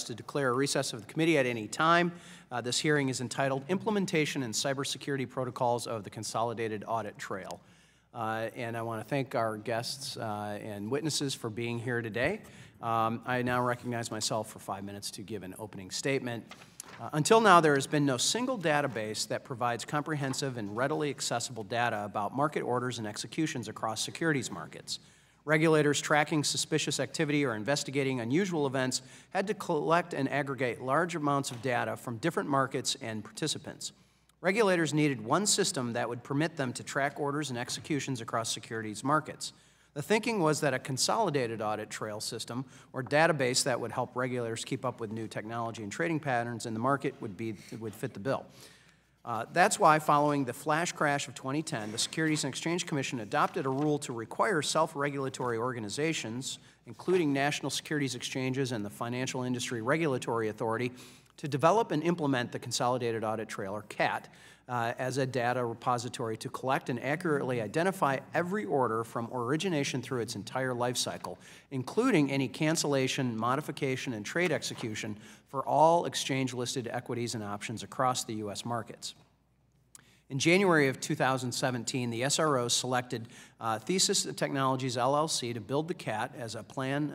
authorized to declare a recess of the committee at any time. This hearing is entitled Implementation and Cybersecurity Protocols of the Consolidated Audit Trail. And I want to thank our guests and witnesses for being here today. I now recognize myself for 5 minutes to give an opening statement. Until now, there has been no single database that provides comprehensive and readily accessible data about market orders and executions across securities markets. Regulators tracking suspicious activity or investigating unusual events had to collect and aggregate large amounts of data from different markets and participants. Regulators needed one system that would permit them to track orders and executions across securities markets. The thinking was that a consolidated audit trail system or database that would help regulators keep up with new technology and trading patterns in the market would fit the bill. That's why, following the flash crash of 2010, the Securities and Exchange Commission adopted a rule to require self-regulatory organizations, including national securities exchanges and the Financial Industry Regulatory Authority, to develop and implement the Consolidated Audit Trail, or CAT, as a data repository to collect and accurately identify every order from origination through its entire life cycle, including any cancellation, modification, and trade execution for all exchange-listed equities and options across the U.S. markets. In January of 2017, the SRO selected Thesis Technologies LLC to build the CAT as the plan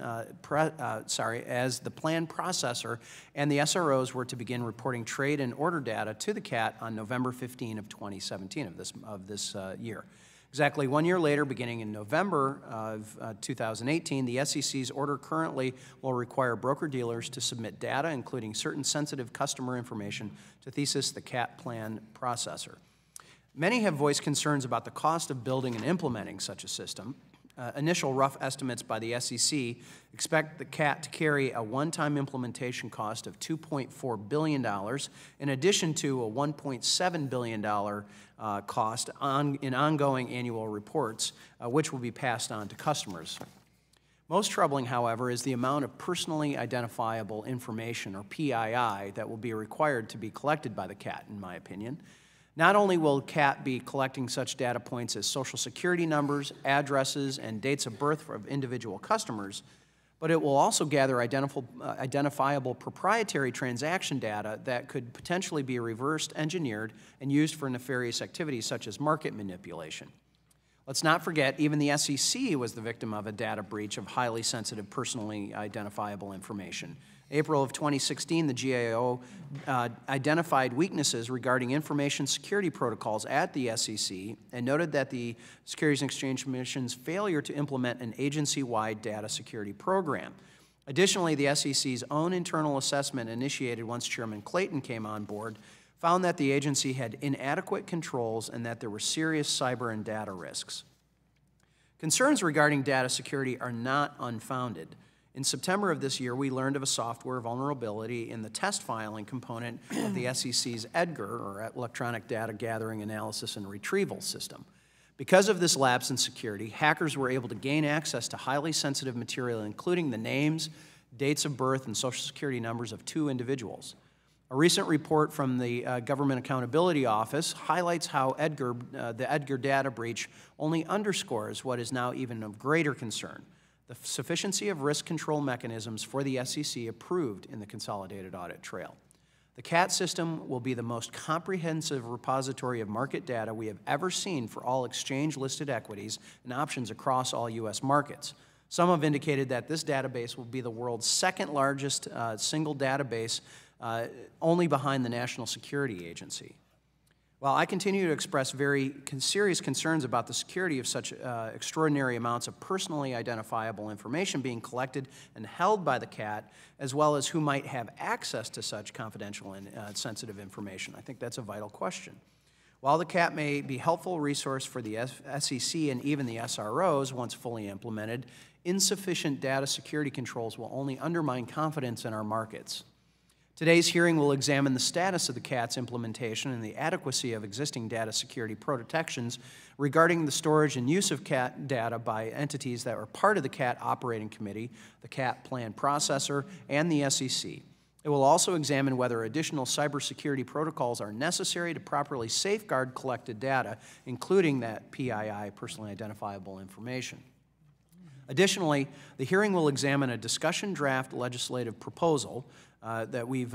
processor, and the SROs were to begin reporting trade and order data to the CAT on November 15 of 2017 of this year. Exactly 1 year later, beginning in November of 2018, the SEC's order currently will require broker-dealers to submit data, including certain sensitive customer information, to Thesis, the CAT plan processor. Many have voiced concerns about the cost of building and implementing such a system. Initial rough estimates by the SEC expect the CAT to carry a one-time implementation cost of $2.4 billion, in addition to a $1.7 billion cost in ongoing annual reports, which will be passed on to customers. Most troubling, however, is the amount of personally identifiable information, or PII, that will be required to be collected by the CAT, in my opinion. Not only will CAT be collecting such data points as Social Security numbers, addresses, and dates of birth of individual customers, but it will also gather identifiable proprietary transaction data that could potentially be reversed engineered and used for nefarious activities such as market manipulation. Let's not forget, even the SEC was the victim of a data breach of highly sensitive, personally identifiable information. April of 2016, the GAO identified weaknesses regarding information security protocols at the SEC and noted that the Securities and Exchange Commission's failure to implement an agency-wide data security program. Additionally, the SEC's own internal assessment, initiated once Chairman Clayton came on board, found that the agency had inadequate controls and that there were serious cyber and data risks. Concerns regarding data security are not unfounded. In September of this year, we learned of a software vulnerability in the test filing component of the SEC's EDGAR, or Electronic Data Gathering, Analysis, and Retrieval System. Because of this lapse in security, hackers were able to gain access to highly sensitive material, including the names, dates of birth, and Social Security numbers of 2 individuals. A recent report from the Government Accountability Office highlights how the EDGAR data breach only underscores what is now even of greater concern: the sufficiency of risk control mechanisms for the SEC approved in the Consolidated Audit Trail. The CAT system will be the most comprehensive repository of market data we have ever seen for all exchange-listed equities and options across all U.S. markets. Some have indicated that this database will be the world's second largest single database, only behind the National Security Agency. While I continue to express very serious concerns about the security of such extraordinary amounts of personally identifiable information being collected and held by the CAT, as well as who might have access to such confidential and sensitive information, I think that's a vital question. While the CAT may be a helpful resource for the SEC and even the SROs once fully implemented, insufficient data security controls will only undermine confidence in our markets. Today's hearing will examine the status of the CAT's implementation and the adequacy of existing data security protections regarding the storage and use of CAT data by entities that were part of the CAT Operating Committee, the CAT Plan Processor, and the SEC. It will also examine whether additional cybersecurity protocols are necessary to properly safeguard collected data, including that PII, personally identifiable information. Additionally, the hearing will examine a discussion draft legislative proposal that we've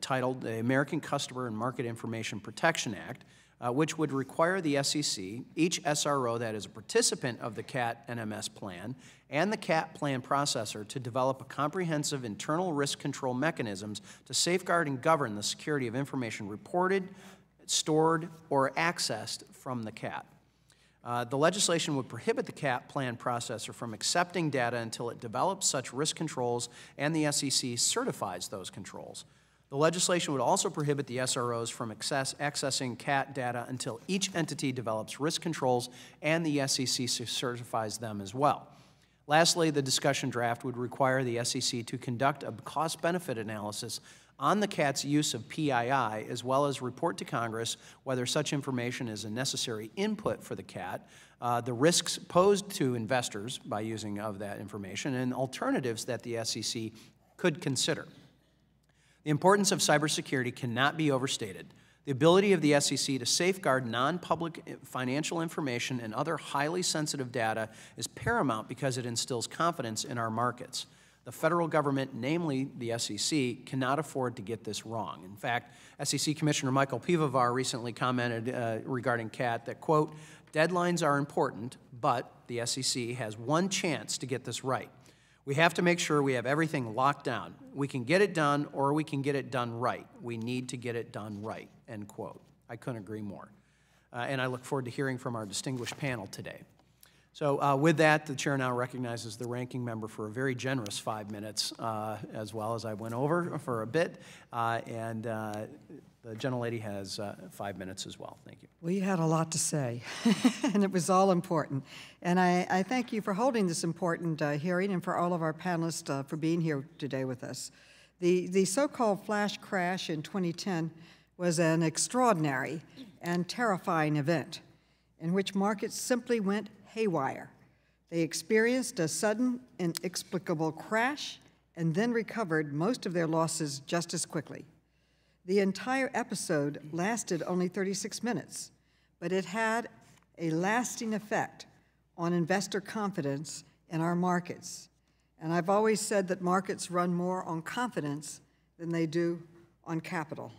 titled the American Customer and Market Information Protection Act, which would require the SEC, each SRO that is a participant of the CAT NMS plan, and the CAT plan processor to develop a comprehensive internal risk control mechanisms to safeguard and govern the security of information reported, stored, or accessed from the CAT. The legislation would prohibit the CAT plan processor from accepting data until it develops such risk controls and the SEC certifies those controls. The legislation would also prohibit the SROs from accessing CAT data until each entity develops risk controls and the SEC certifies them as well. Lastly, the discussion draft would require the SEC to conduct a cost-benefit analysis on the CAT's use of PII, as well as report to Congress whether such information is a necessary input for the CAT, the risks posed to investors by using of that information, and alternatives that the SEC could consider. The importance of cybersecurity cannot be overstated. The ability of the SEC to safeguard non-public financial information and other highly sensitive data is paramount because it instills confidence in our markets. The federal government, namely the SEC, cannot afford to get this wrong. In fact, SEC Commissioner Michael Pivovar recently commented regarding CAT that, quote, deadlines are important, but the SEC has one chance to get this right. We have to make sure we have everything locked down. We can get it done, or we can get it done right. We need to get it done right, end quote. I couldn't agree more. And I look forward to hearing from our distinguished panel today. So with that, the chair now recognizes the ranking member for a very generous 5 minutes, as well as I went over for a bit. The gentlelady has 5 minutes as well. Thank you. Well, you had a lot to say, and it was all important. And I thank you for holding this important hearing and for all of our panelists for being here today with us. The so-called flash crash in 2010 was an extraordinary and terrifying event in which markets simply went haywire. They experienced a sudden, inexplicable crash and then recovered most of their losses just as quickly. The entire episode lasted only 36 minutes, but it had a lasting effect on investor confidence in our markets. And I've always said that markets run more on confidence than they do on capital.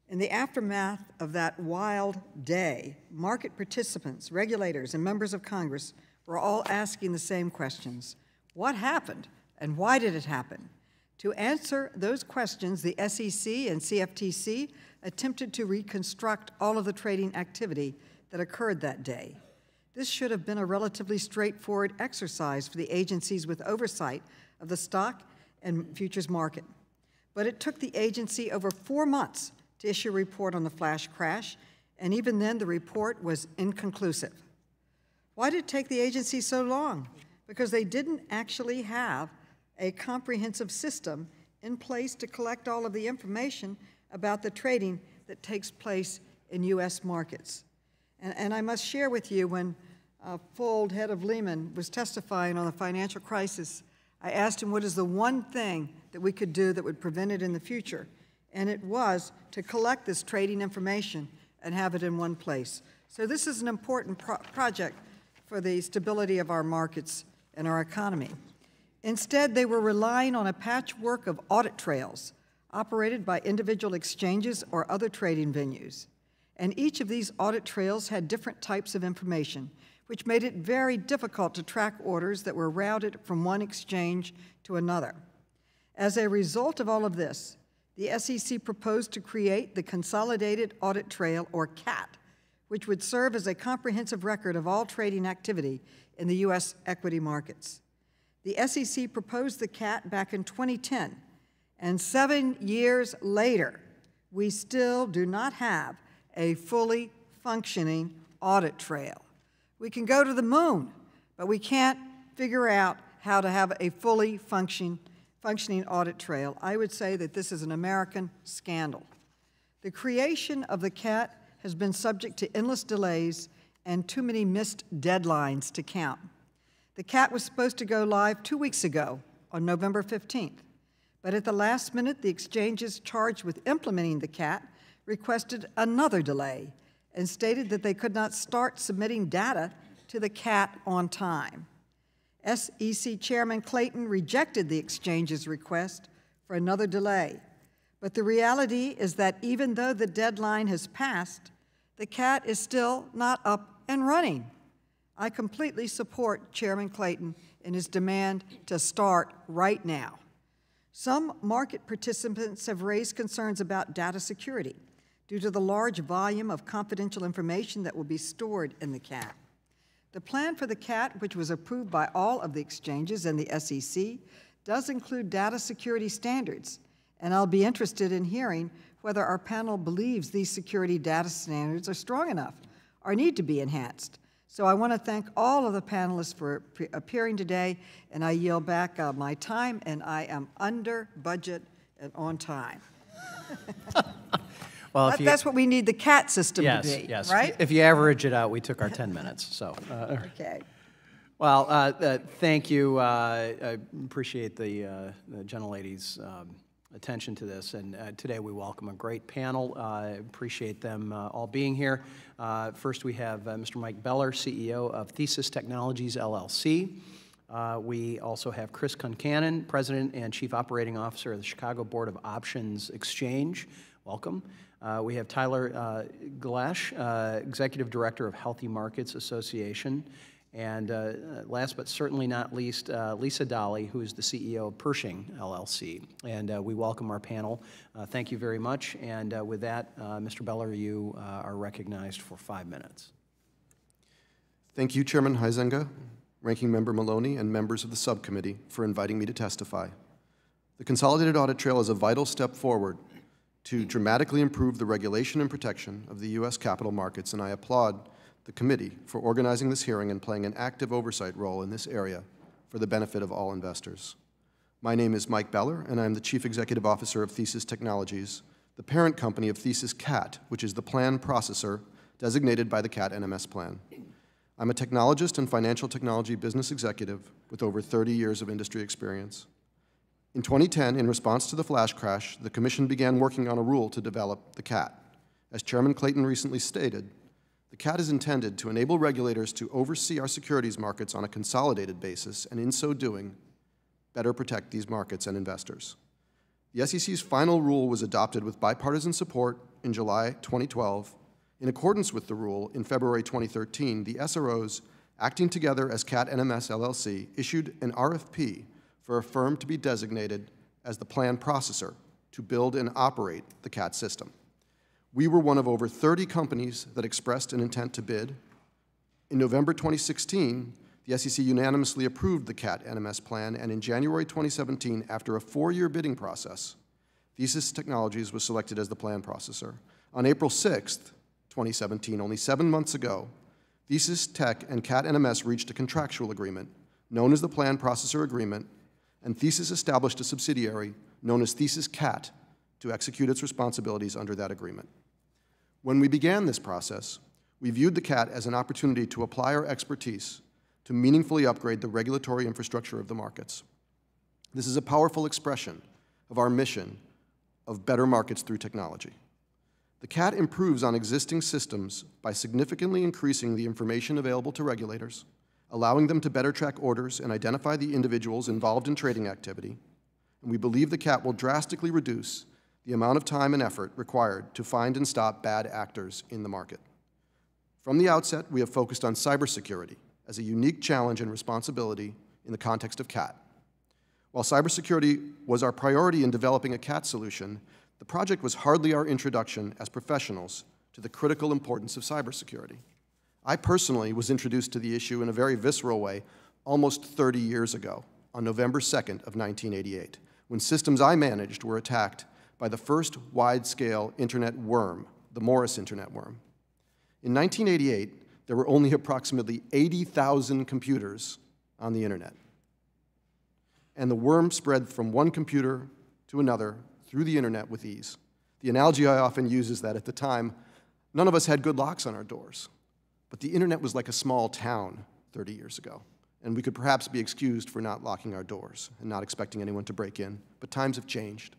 In the aftermath of that wild day, market participants, regulators, and members of Congress were all asking the same questions. What happened, and why did it happen? To answer those questions, the SEC and CFTC attempted to reconstruct all of the trading activity that occurred that day. This should have been a relatively straightforward exercise for the agencies with oversight of the stock and futures market. But it took the agency over 4 months to issue a report on the flash crash, and even then the report was inconclusive. Why did it take the agency so long? Because they didn't actually have a comprehensive system in place to collect all of the information about the trading that takes place in U.S. markets. And I must share with you, when Fold, head of Lehman, was testifying on the financial crisis, I asked him what is the one thing that we could do that would prevent it in the future. And it was to collect this trading information and have it in one place. So this is an important project for the stability of our markets and our economy. Instead, they were relying on a patchwork of audit trails operated by individual exchanges or other trading venues. And each of these audit trails had different types of information, which made it very difficult to track orders that were routed from one exchange to another. As a result of all of this, the SEC proposed to create the Consolidated Audit Trail, or CAT, which would serve as a comprehensive record of all trading activity in the U.S. equity markets. The SEC proposed the CAT back in 2010, and 7 years later, we still do not have a fully functioning audit trail. We can go to the moon, but we can't figure out how to have a fully functioning audit trail. I would say that this is an American scandal. The creation of the CAT has been subject to endless delays and too many missed deadlines to count. The CAT was supposed to go live 2 weeks ago on November 15th, but at the last minute, the exchanges charged with implementing the CAT requested another delay and stated that they could not start submitting data to the CAT on time. SEC Chairman Clayton rejected the exchange's request for for another delay. But the reality is that even though the deadline has passed, the CAT is still not up and running. I completely support Chairman Clayton in his demand to start right now. Some market participants have raised concerns about data security due to the large volume of confidential information that will be stored in the CAT. The plan for the CAT, which was approved by all of the exchanges and the SEC, does include data security standards, and I'll be interested in hearing whether our panel believes these security data standards are strong enough or need to be enhanced. So I want to thank all of the panelists for appearing today, and I yield back my time, and I am under budget and on time. Well, that's what we need the CAT system to be, yes. right? If you average it out, we took our 10 minutes. So. Okay. Well, thank you. I appreciate the gentlelady's attention to this, and today we welcome a great panel. I appreciate them all being here. First, we have Mr. Mike Beller, CEO of Thesis Technologies, LLC. We also have Chris Concannon, President and Chief Operating Officer of the Chicago Board of Options Exchange. Welcome. We have Tyler Glash, Executive Director of Healthy Markets Association. And last but certainly not least, Lisa Dolly, who is the CEO of Pershing, LLC. And we welcome our panel. Thank you very much. And with that, Mr. Beller, you are recognized for 5 minutes. Thank you, Chairman Huizenga, Ranking Member Maloney, and members of the subcommittee for inviting me to testify. The Consolidated Audit Trail is a vital step forward to dramatically improve the regulation and protection of the U.S. capital markets, and I applaud the committee for organizing this hearing and playing an active oversight role in this area for the benefit of all investors. My name is Mike Beller, and I'm the Chief Executive Officer of Thesis Technologies, the parent company of Thesis CAT, which is the plan processor designated by the CAT NMS plan. I'm a technologist and financial technology business executive with over 30 years of industry experience. In 2010, in response to the flash crash, the Commission began working on a rule to develop the CAT. As Chairman Clayton recently stated, the CAT is intended to enable regulators to oversee our securities markets on a consolidated basis, and in so doing, better protect these markets and investors. The SEC's final rule was adopted with bipartisan support in July 2012. In accordance with the rule, in February 2013, the SROs, acting together as CAT NMS LLC, issued an RFP for a firm to be designated as the plan processor to build and operate the CAT system. We were one of over 30 companies that expressed an intent to bid. In November 2016, the SEC unanimously approved the CAT NMS plan, and in January 2017, after a 4-year bidding process, Thesis Technologies was selected as the plan processor. On April 6th, 2017, only 7 months ago, Thesis Tech and CAT NMS reached a contractual agreement known as the Plan Processor Agreement, and Thesis established a subsidiary known as Thesis CAT to execute its responsibilities under that agreement. When we began this process, we viewed the CAT as an opportunity to apply our expertise to meaningfully upgrade the regulatory infrastructure of the markets. This is a powerful expression of our mission of better markets through technology. The CAT improves on existing systems by significantly increasing the information available to regulators, allowing them to better track orders and identify the individuals involved in trading activity, and we believe the CAT will drastically reduce the amount of time and effort required to find and stop bad actors in the market. From the outset, we have focused on cybersecurity as a unique challenge and responsibility in the context of CAT. While cybersecurity was our priority in developing a CAT solution, the project was hardly our introduction as professionals to the critical importance of cybersecurity. I personally was introduced to the issue in a very visceral way almost 30 years ago, on November 2nd of 1988, when systems I managed were attacked by the first wide-scale internet worm, the Morris internet worm. In 1988, there were only approximately 80,000 computers on the internet. And the worm spread from one computer to another through the internet with ease. The analogy I often use is that at the time, none of us had good locks on our doors, but the internet was like a small town 30 years ago, and we could perhaps be excused for not locking our doors and not expecting anyone to break in, but times have changed.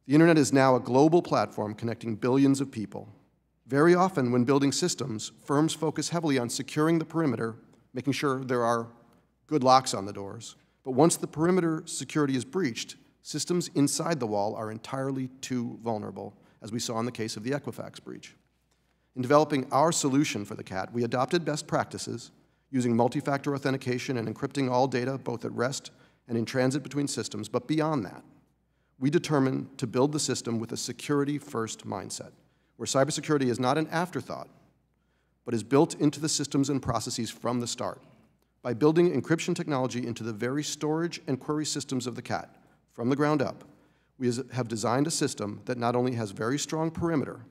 The internet is now a global platform connecting billions of people. Very often, when building systems, firms focus heavily on securing the perimeter, making sure there are good locks on the doors. But once the perimeter security is breached, Systems inside the wall are entirely too vulnerable, as we saw in the case of the Equifax breach. In developing our solution for the CAT, we adopted best practices using multi-factor authentication and encrypting all data both at rest and in transit between systems, but beyond that, we determined to build the system with a security-first mindset, where cybersecurity is not an afterthought, but is built into the systems and processes from the start. By building encryption technology into the very storage and query systems of the CAT from the ground up, we have designed a system that not only has very strong perimeter,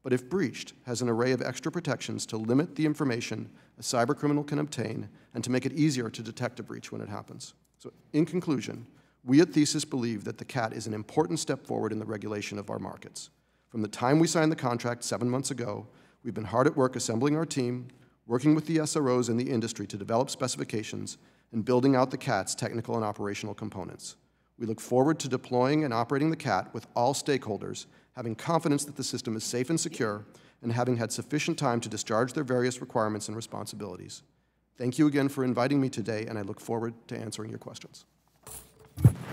but if breached, has an array of extra protections to limit the information a cybercriminal can obtain and to make it easier to detect a breach when it happens. So in conclusion, we at Thesis believe that the CAT is an important step forward in the regulation of our markets. From the time we signed the contract 7 months ago, we've been hard at work assembling our team, working with the SROs and the industry to develop specifications, and building out the CAT's technical and operational components. We look forward to deploying and operating the CAT with all stakeholders, having confidence that the system is safe and secure, and having had sufficient time to discharge their various requirements and responsibilities. Thank you again for inviting me today, and I look forward to answering your questions.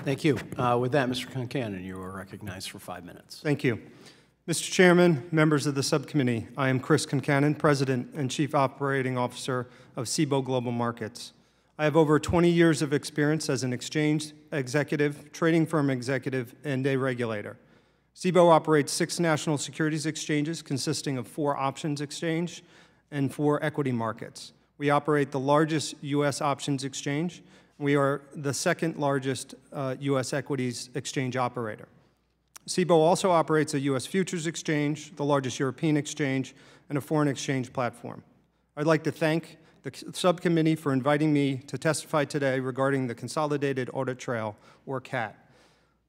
Thank you. With that, Mr. Concanon, you are recognized for 5 minutes. Thank you. Mr. Chairman, members of the subcommittee, I am Chris Concanon, President and Chief Operating Officer of CBOE Global Markets. I have over 20 years of experience as an exchange executive, trading firm executive, and a regulator. CBOE operates 6 national securities exchanges consisting of 4 options exchange and 4 equity markets. We operate the largest U.S. options exchange. We are the 2nd largest U.S. equities exchange operator. CBOE also operates a U.S. futures exchange, the largest European exchange, and a foreign exchange platform. I'd like to thank the subcommittee for inviting me to testify today regarding the Consolidated Audit Trail, or CAT.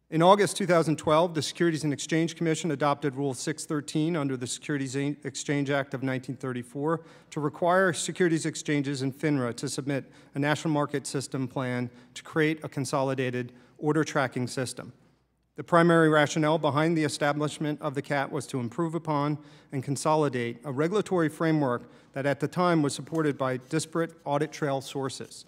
In August 2012, the Securities and Exchange Commission adopted Rule 613 under the Securities Exchange Act of 1934 to require securities exchanges and FINRA to submit a national market system plan to create a consolidated order tracking system. The primary rationale behind the establishment of the CAT was to improve upon and consolidate a regulatory framework that at the time was supported by disparate audit trail sources.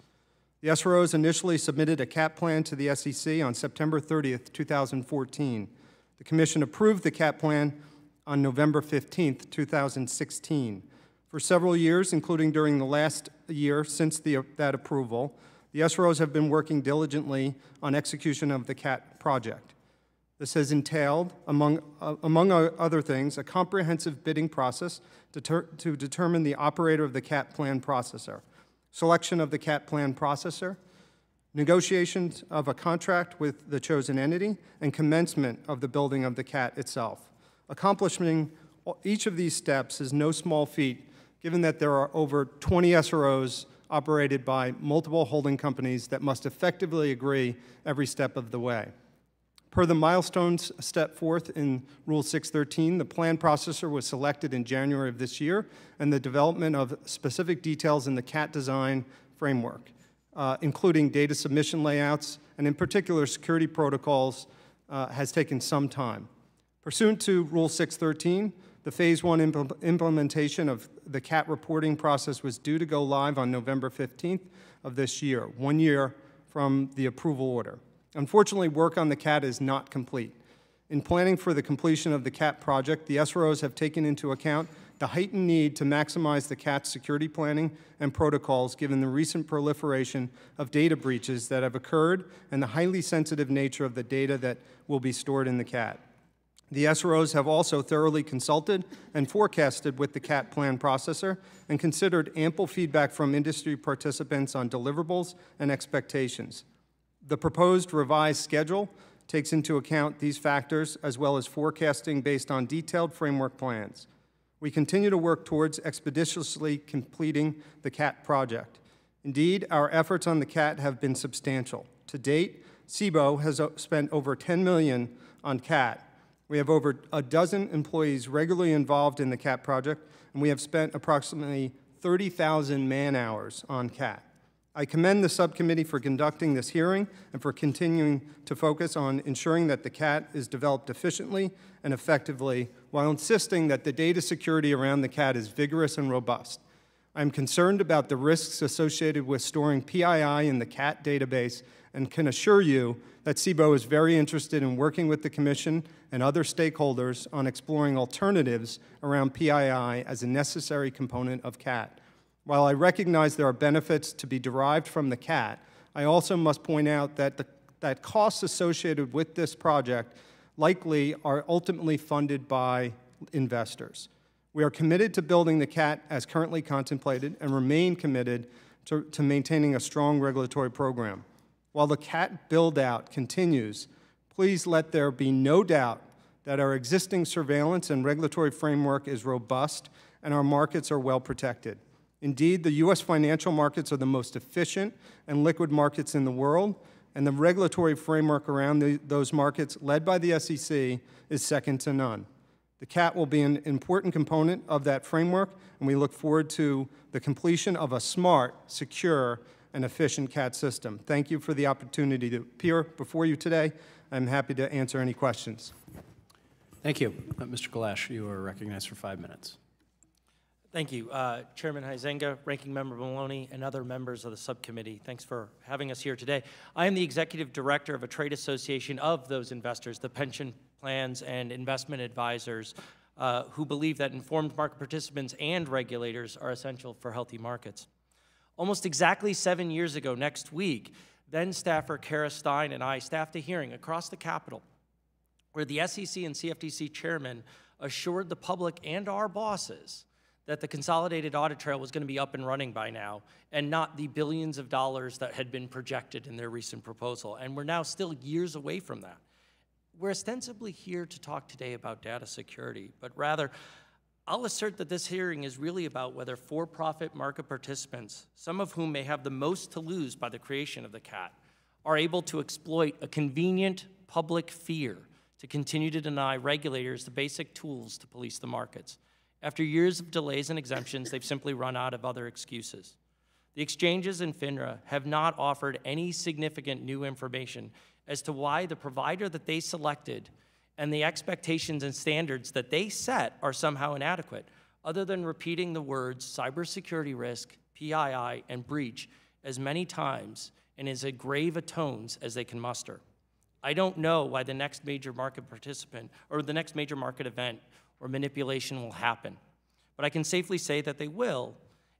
The SROs initially submitted a CAT plan to the SEC on September 30th, 2014. The Commission approved the CAT plan on November 15th, 2016. For several years, including during the last year since that approval, the SROs have been working diligently on execution of the CAT project. This has entailed, among other things, a comprehensive bidding process to determine the operator of the CAT plan processor, selection of the CAT plan processor, negotiations of a contract with the chosen entity, and commencement of the building of the CAT itself. Accomplishing each of these steps is no small feat, given that there are over 20 SROs operated by multiple holding companies that must effectively agree every step of the way. Per the milestones set forth in Rule 613, the plan processor was selected in January of this year, and the development of specific details in the CAT design framework, including data submission layouts, and in particular security protocols, has taken some time. Pursuant to Rule 613, the Phase 1 implementation of the CAT reporting process was due to go live on November 15th of this year, 1 year from the approval order. Unfortunately, work on the CAT is not complete. In planning for the completion of the CAT project, the SROs have taken into account the heightened need to maximize the CAT's security planning and protocols given the recent proliferation of data breaches that have occurred and the highly sensitive nature of the data that will be stored in the CAT. The SROs have also thoroughly consulted and forecasted with the CAT plan processor and considered ample feedback from industry participants on deliverables and expectations. The proposed revised schedule takes into account these factors as well as forecasting based on detailed framework plans. We continue to work towards expeditiously completing the CAT project. Indeed, our efforts on the CAT have been substantial. To date, CBOE has spent over $10 million on CAT. We have over a dozen employees regularly involved in the CAT project, and we have spent approximately 30,000 man-hours on CAT. I commend the subcommittee for conducting this hearing and for continuing to focus on ensuring that the CAT is developed efficiently and effectively while insisting that the data security around the CAT is vigorous and robust. I'm concerned about the risks associated with storing PII in the CAT database and can assure you that CBO is very interested in working with the Commission and other stakeholders on exploring alternatives around PII as a necessary component of CAT. While I recognize there are benefits to be derived from the CAT, I also must point out that costs associated with this project likely are ultimately funded by investors. We are committed to building the CAT as currently contemplated and remain committed to maintaining a strong regulatory program. While the CAT build-out continues, please let there be no doubt that our existing surveillance and regulatory framework is robust and our markets are well protected. Indeed, the U.S. financial markets are the most efficient and liquid markets in the world, and the regulatory framework around those markets, led by the SEC, is second to none. The CAT will be an important component of that framework, and we look forward to the completion of a smart, secure, and efficient CAT system. Thank you for the opportunity to appear before you today. I'm happy to answer any questions. Thank you. Mr. Galash, you are recognized for 5 minutes. Thank you. Chairman Huizenga, Ranking Member Maloney, and other members of the subcommittee, thanks for having us here today. I am the executive director of a trade association of those investors, the pension plans and investment advisors, who believe that informed market participants and regulators are essential for healthy markets. Almost exactly 7 years ago next week, then staffer Kara Stein and I staffed a hearing across the Capitol where the SEC and CFTC chairman assured the public and our bosses that the Consolidated Audit Trail was going to be up and running by now, and not the billions of dollars that had been projected in their recent proposal. And we're now still years away from that. We're ostensibly here to talk today about data security, but rather, I'll assert that this hearing is really about whether for-profit market participants, some of whom may have the most to lose by the creation of the CAT, are able to exploit a convenient public fear to continue to deny regulators the basic tools to police the markets. After years of delays and exemptions, they've simply run out of other excuses. The exchanges and FINRA have not offered any significant new information as to why the provider that they selected and the expectations and standards that they set are somehow inadequate, other than repeating the words cybersecurity risk, PII, and breach as many times and as grave a tones as they can muster. I don't know why the next major market participant or the next major market event or manipulation will happen. But I can safely say that they will,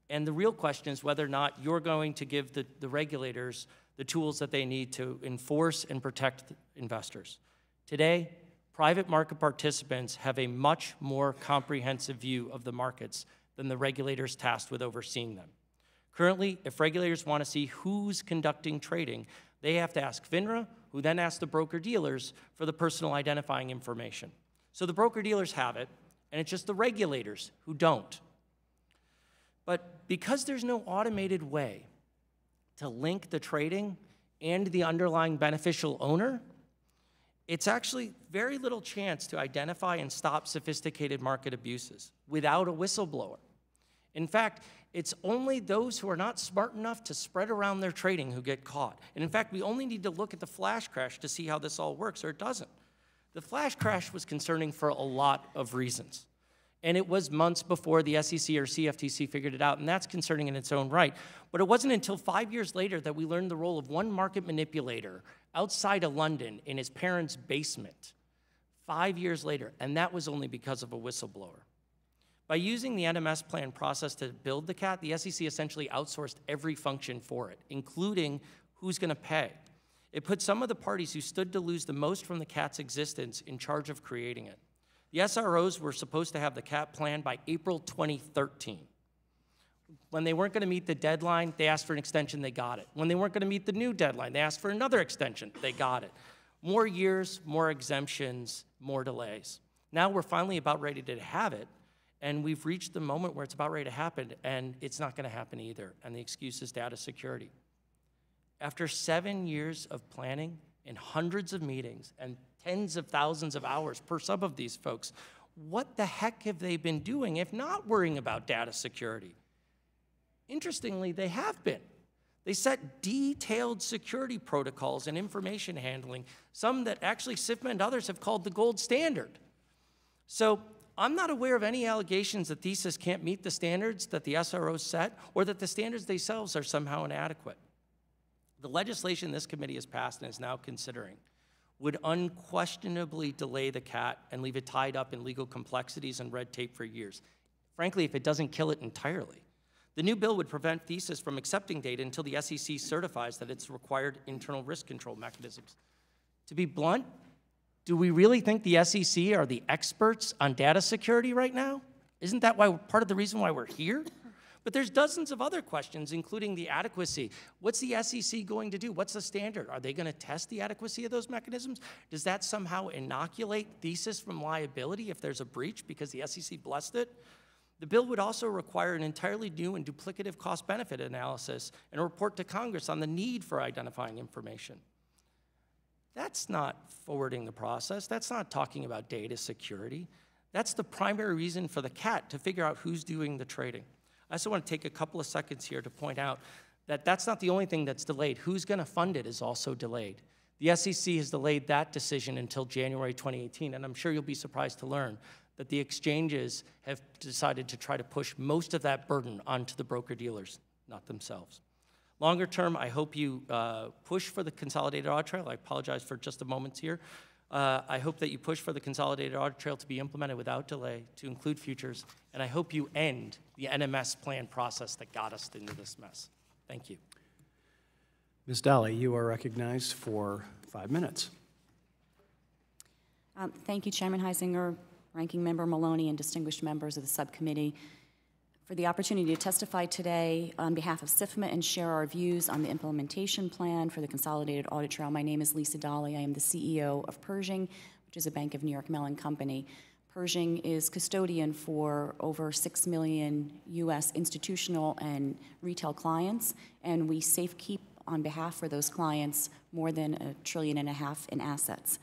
and the real question is whether or not you're going to give the regulators the tools that they need to enforce and protect investors. Today, private market participants have a much more comprehensive view of the markets than the regulators tasked with overseeing them. Currently, if regulators want to see who's conducting trading, they have to ask FINRA, who then asks the broker-dealers for the personal identifying information. So the broker-dealers have it, and it's just the regulators who don't. But because there's no automated way to link the trading and the underlying beneficial owner, it's actually very little chance to identify and stop sophisticated market abuses without a whistleblower. In fact, it's only those who are not smart enough to spread around their trading who get caught. And in fact, we only need to look at the flash crash to see how this all works, or it doesn't. The flash crash was concerning for a lot of reasons. And it was months before the SEC or CFTC figured it out, and that's concerning in its own right. But it wasn't until 5 years later that we learned the role of one market manipulator outside of London in his parents' basement. 5 years later, and that was only because of a whistleblower. By using the NMS plan process to build the CAT, the SEC essentially outsourced every function for it, including who's going to pay. It put some of the parties who stood to lose the most from the CAT's existence in charge of creating it. The SROs were supposed to have the CAT plan by April 2013. When they weren't going to meet the deadline, they asked for an extension, they got it. When they weren't going to meet the new deadline, they asked for another extension, they got it. More years, more exemptions, more delays. Now we're finally about ready to have it, and we've reached the moment where it's about ready to happen, and it's not going to happen either, and the excuse is data security. After 7 years of planning and hundreds of meetings and tens of thousands of hours per some of these folks, what the heck have they been doing if not worrying about data security? Interestingly, they have been. They set detailed security protocols and information handling, some that actually SIFMA and others have called the gold standard. So I'm not aware of any allegations that Thesis can't meet the standards that the SROs set or that the standards themselves are somehow inadequate. The legislation this committee has passed and is now considering would unquestionably delay the CAT and leave it tied up in legal complexities and red tape for years. Frankly, if it doesn't kill it entirely. The new bill would prevent Thesis from accepting data until the SEC certifies that it's required internal risk control mechanisms. To be blunt, do we really think the SEC are the experts on data security right now? Isn't that part of the reason why we're here? But there's dozens of other questions, including the adequacy. What's the SEC going to do? What's the standard? Are they going to test the adequacy of those mechanisms? Does that somehow inoculate Thesis from liability if there's a breach because the SEC blessed it? The bill would also require an entirely new and duplicative cost-benefit analysis and a report to Congress on the need for identifying information. That's not forwarding the process. That's not talking about data security. That's the primary reason for the CAT, to figure out who's doing the trading. I also want to take a couple of seconds here to point out that that's not the only thing that's delayed. Who's going to fund it is also delayed. The SEC has delayed that decision until January 2018, and I'm sure you'll be surprised to learn that the exchanges have decided to try to push most of that burden onto the broker-dealers, not themselves. Longer term, I hope you push for the Consolidated Audit Trail. I apologize for just a moment here. I hope that you push for the Consolidated Audit Trail to be implemented without delay, to include futures, and I hope you end the NMS plan process that got us into this mess. Thank you. Ms. Daly, you are recognized for 5 minutes. Thank you, Chairman Heisinger, Ranking Member Maloney, and distinguished members of the subcommittee, for the opportunity to testify today on behalf of SIFMA and share our views on the implementation plan for the Consolidated Audit Trail. My name is Lisa Daly. I am the CEO of Pershing, which is a Bank of New York Mellon company. Pershing is custodian for over 6 million U.S. institutional and retail clients, and we safekeep on behalf for those clients more than $1.5 trillion in assets.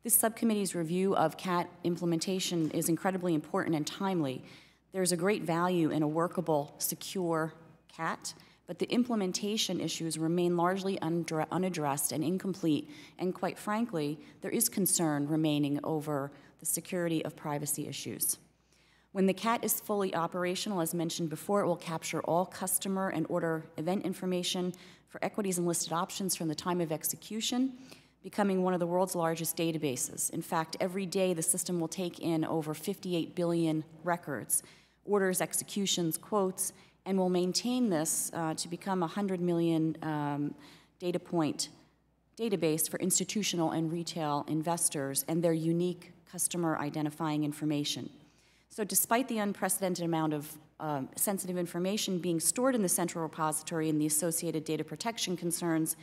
This subcommittee's review of CAT implementation is incredibly important and timely. There's a great value in a workable, secure CAT, but the implementation issues remain largely unaddressed and incomplete, and quite frankly, there is concern remaining over the security of privacy issues. When the CAT is fully operational, as mentioned before, it will capture all customer and order event information for equities and listed options from the time of execution, becoming one of the world's largest databases. In fact, every day the system will take in over 58 billion records, orders, executions, quotes, and will maintain this to become a 100 million data point database for institutional and retail investors and their unique customer identifying information. So despite the unprecedented amount of sensitive information being stored in the central repository and the associated data protection concerns,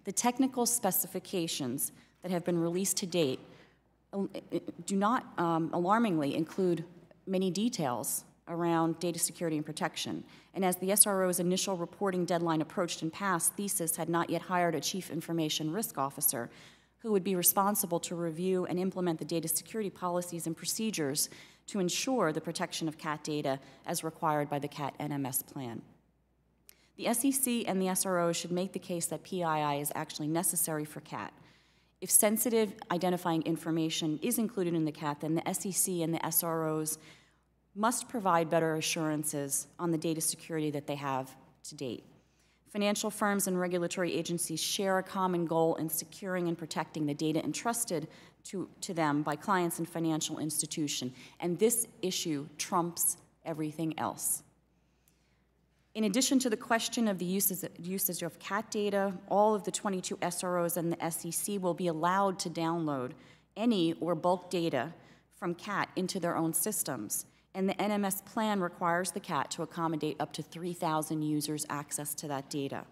the technical specifications that have been released to date do not alarmingly include many details around data security and protection. And as the SRO's initial reporting deadline approached and passed, Thesis had not yet hired a chief information risk officer who would be responsible to review and implement the data security policies and procedures to ensure the protection of CAT data as required by the CAT NMS plan. The SEC and the SRO should make the case that PII is actually necessary for CAT. If sensitive identifying information is included in the CAT, then the SEC and the SROs must provide better assurances on the data security that they have to date. Financial firms and regulatory agencies share a common goal in securing and protecting the data entrusted to them by clients and financial institutions, and this issue trumps everything else. In addition to the question of the usage of CAT data, all of the 22 SROs and the SEC will be allowed to download any or bulk data from CAT into their own systems. And the NMS plan requires the CAT to accommodate up to 3,000 users access to that data.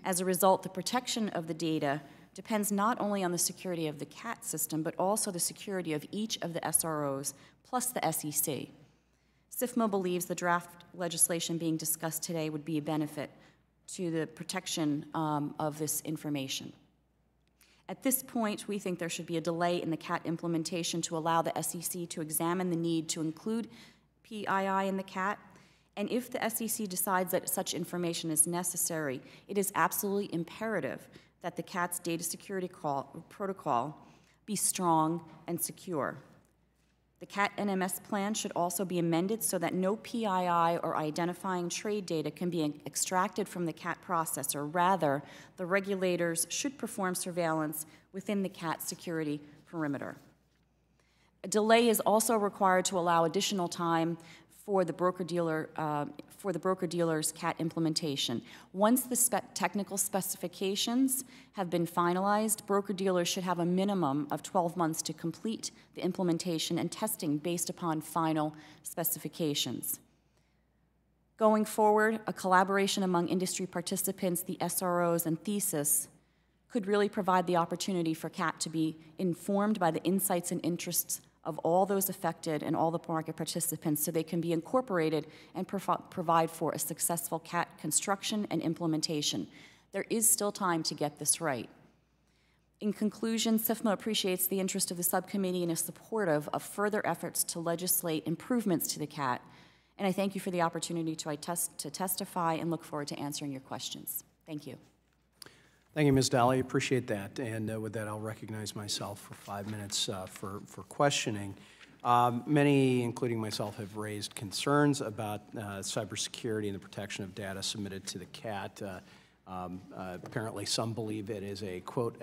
As a result, the protection of the data depends not only on the security of the CAT system, but also the security of each of the SROs, plus the SEC. SIFMA believes the draft legislation being discussed today would be a benefit to the protection of this information. At this point, we think there should be a delay in the CAT implementation to allow the SEC to examine the need to include PII in the CAT, and if the SEC decides that such information is necessary, it is absolutely imperative that the CAT's data security protocol be strong and secure. The CAT NMS plan should also be amended so that no PII or identifying trade data can be extracted from the CAT processor. Rather, the regulators should perform surveillance within the CAT security perimeter. A delay is also required to allow additional time for the broker-dealer's CAT implementation. Once the technical specifications have been finalized, broker-dealers should have a minimum of 12 months to complete the implementation and testing based upon final specifications. Going forward, a collaboration among industry participants, the SROs, and Thesis could really provide the opportunity for CAT to be informed by the insights and interests of all those affected and all the market participants so they can be incorporated and provide for a successful CAT construction and implementation. There is still time to get this right. In conclusion, SIFMA appreciates the interest of the subcommittee and is supportive of further efforts to legislate improvements to the CAT. And I thank you for the opportunity to testify and look forward to answering your questions. Thank you. Thank you, Ms. Daly. Appreciate that. And with that, I'll recognize myself for 5 minutes for questioning. Many, including myself, have raised concerns about cybersecurity and the protection of data submitted to the CAT. Apparently, some believe it is a, quote,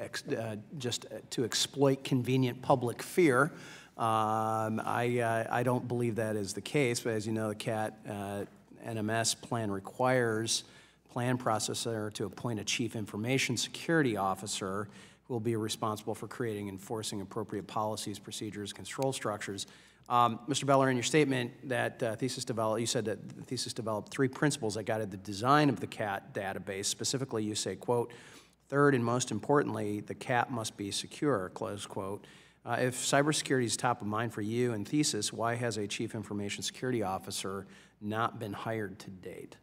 just to exploit convenient public fear. I don't believe that is the case, but as you know, the CAT NMS plan requires plan processor to appoint a chief information security officer who will be responsible for creating and enforcing appropriate policies, procedures, control structures. Mr. Beller, in your statement that Thesis developed, you said that Thesis developed 3 principles that guided the design of the CAT database. Specifically, you say, quote, third and most importantly, the CAT must be secure, close quote. If cybersecurity is top of mind for you and Thesis, why has a chief information security officer not been hired to date?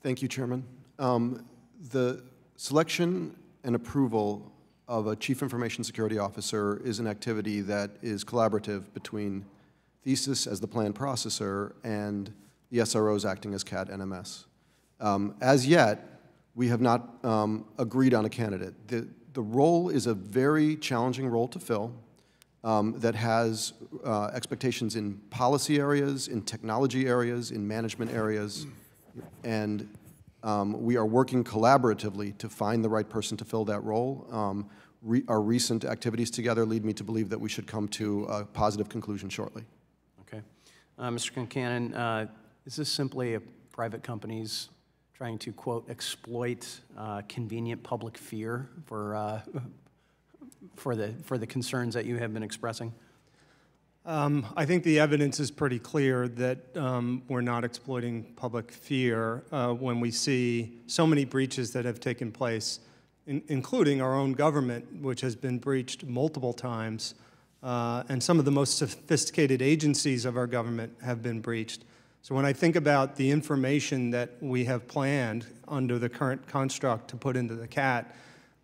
Thank you, Chairman. The selection and approval of a Chief Information Security Officer is an activity that is collaborative between Thesis as the plan processor and the SROs acting as CAT NMS. As yet, we have not agreed on a candidate. The role is a very challenging role to fill that has expectations in policy areas, in technology areas, in management areas. And we are working collaboratively to find the right person to fill that role. Our recent activities together lead me to believe that we should come to a positive conclusion shortly. Okay. Mr. Concanon, is this simply a private companies trying to, quote, exploit convenient public fear for the concerns that you have been expressing? I think the evidence is pretty clear that we're not exploiting public fear when we see so many breaches that have taken place, including our own government, which has been breached multiple times, and some of the most sophisticated agencies of our government have been breached. So when I think about the information that we have planned under the current construct to put into the CAT,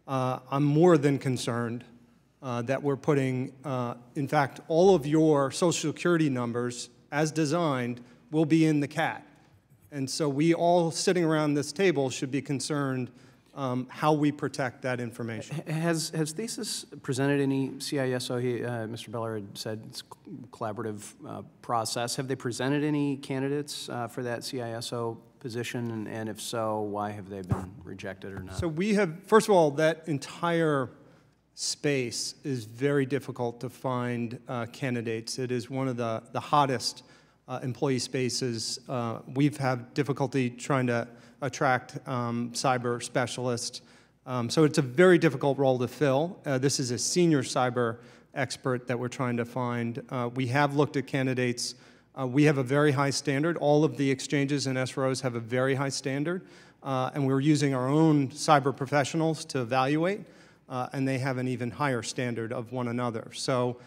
I'm more than concerned that we're putting, in fact, all of your Social Security numbers, as designed, will be in the CAT. And so we all sitting around this table should be concerned how we protect that information. Has Thesis presented any CISO? Mr. Beller had said it's a collaborative process. Have they presented any candidates for that CISO position? And if so, why have they been rejected or not? So we have, first of all, that entire space is very difficult to find candidates. It is one of the hottest employee spaces. We've had difficulty trying to attract cyber specialists. So it's a very difficult role to fill. This is a senior cyber expert that we're trying to find. We have looked at candidates. We have a very high standard. All of the exchanges and SROs have a very high standard. And we're using our own cyber professionals to evaluate. And they have an even higher standard of one another. So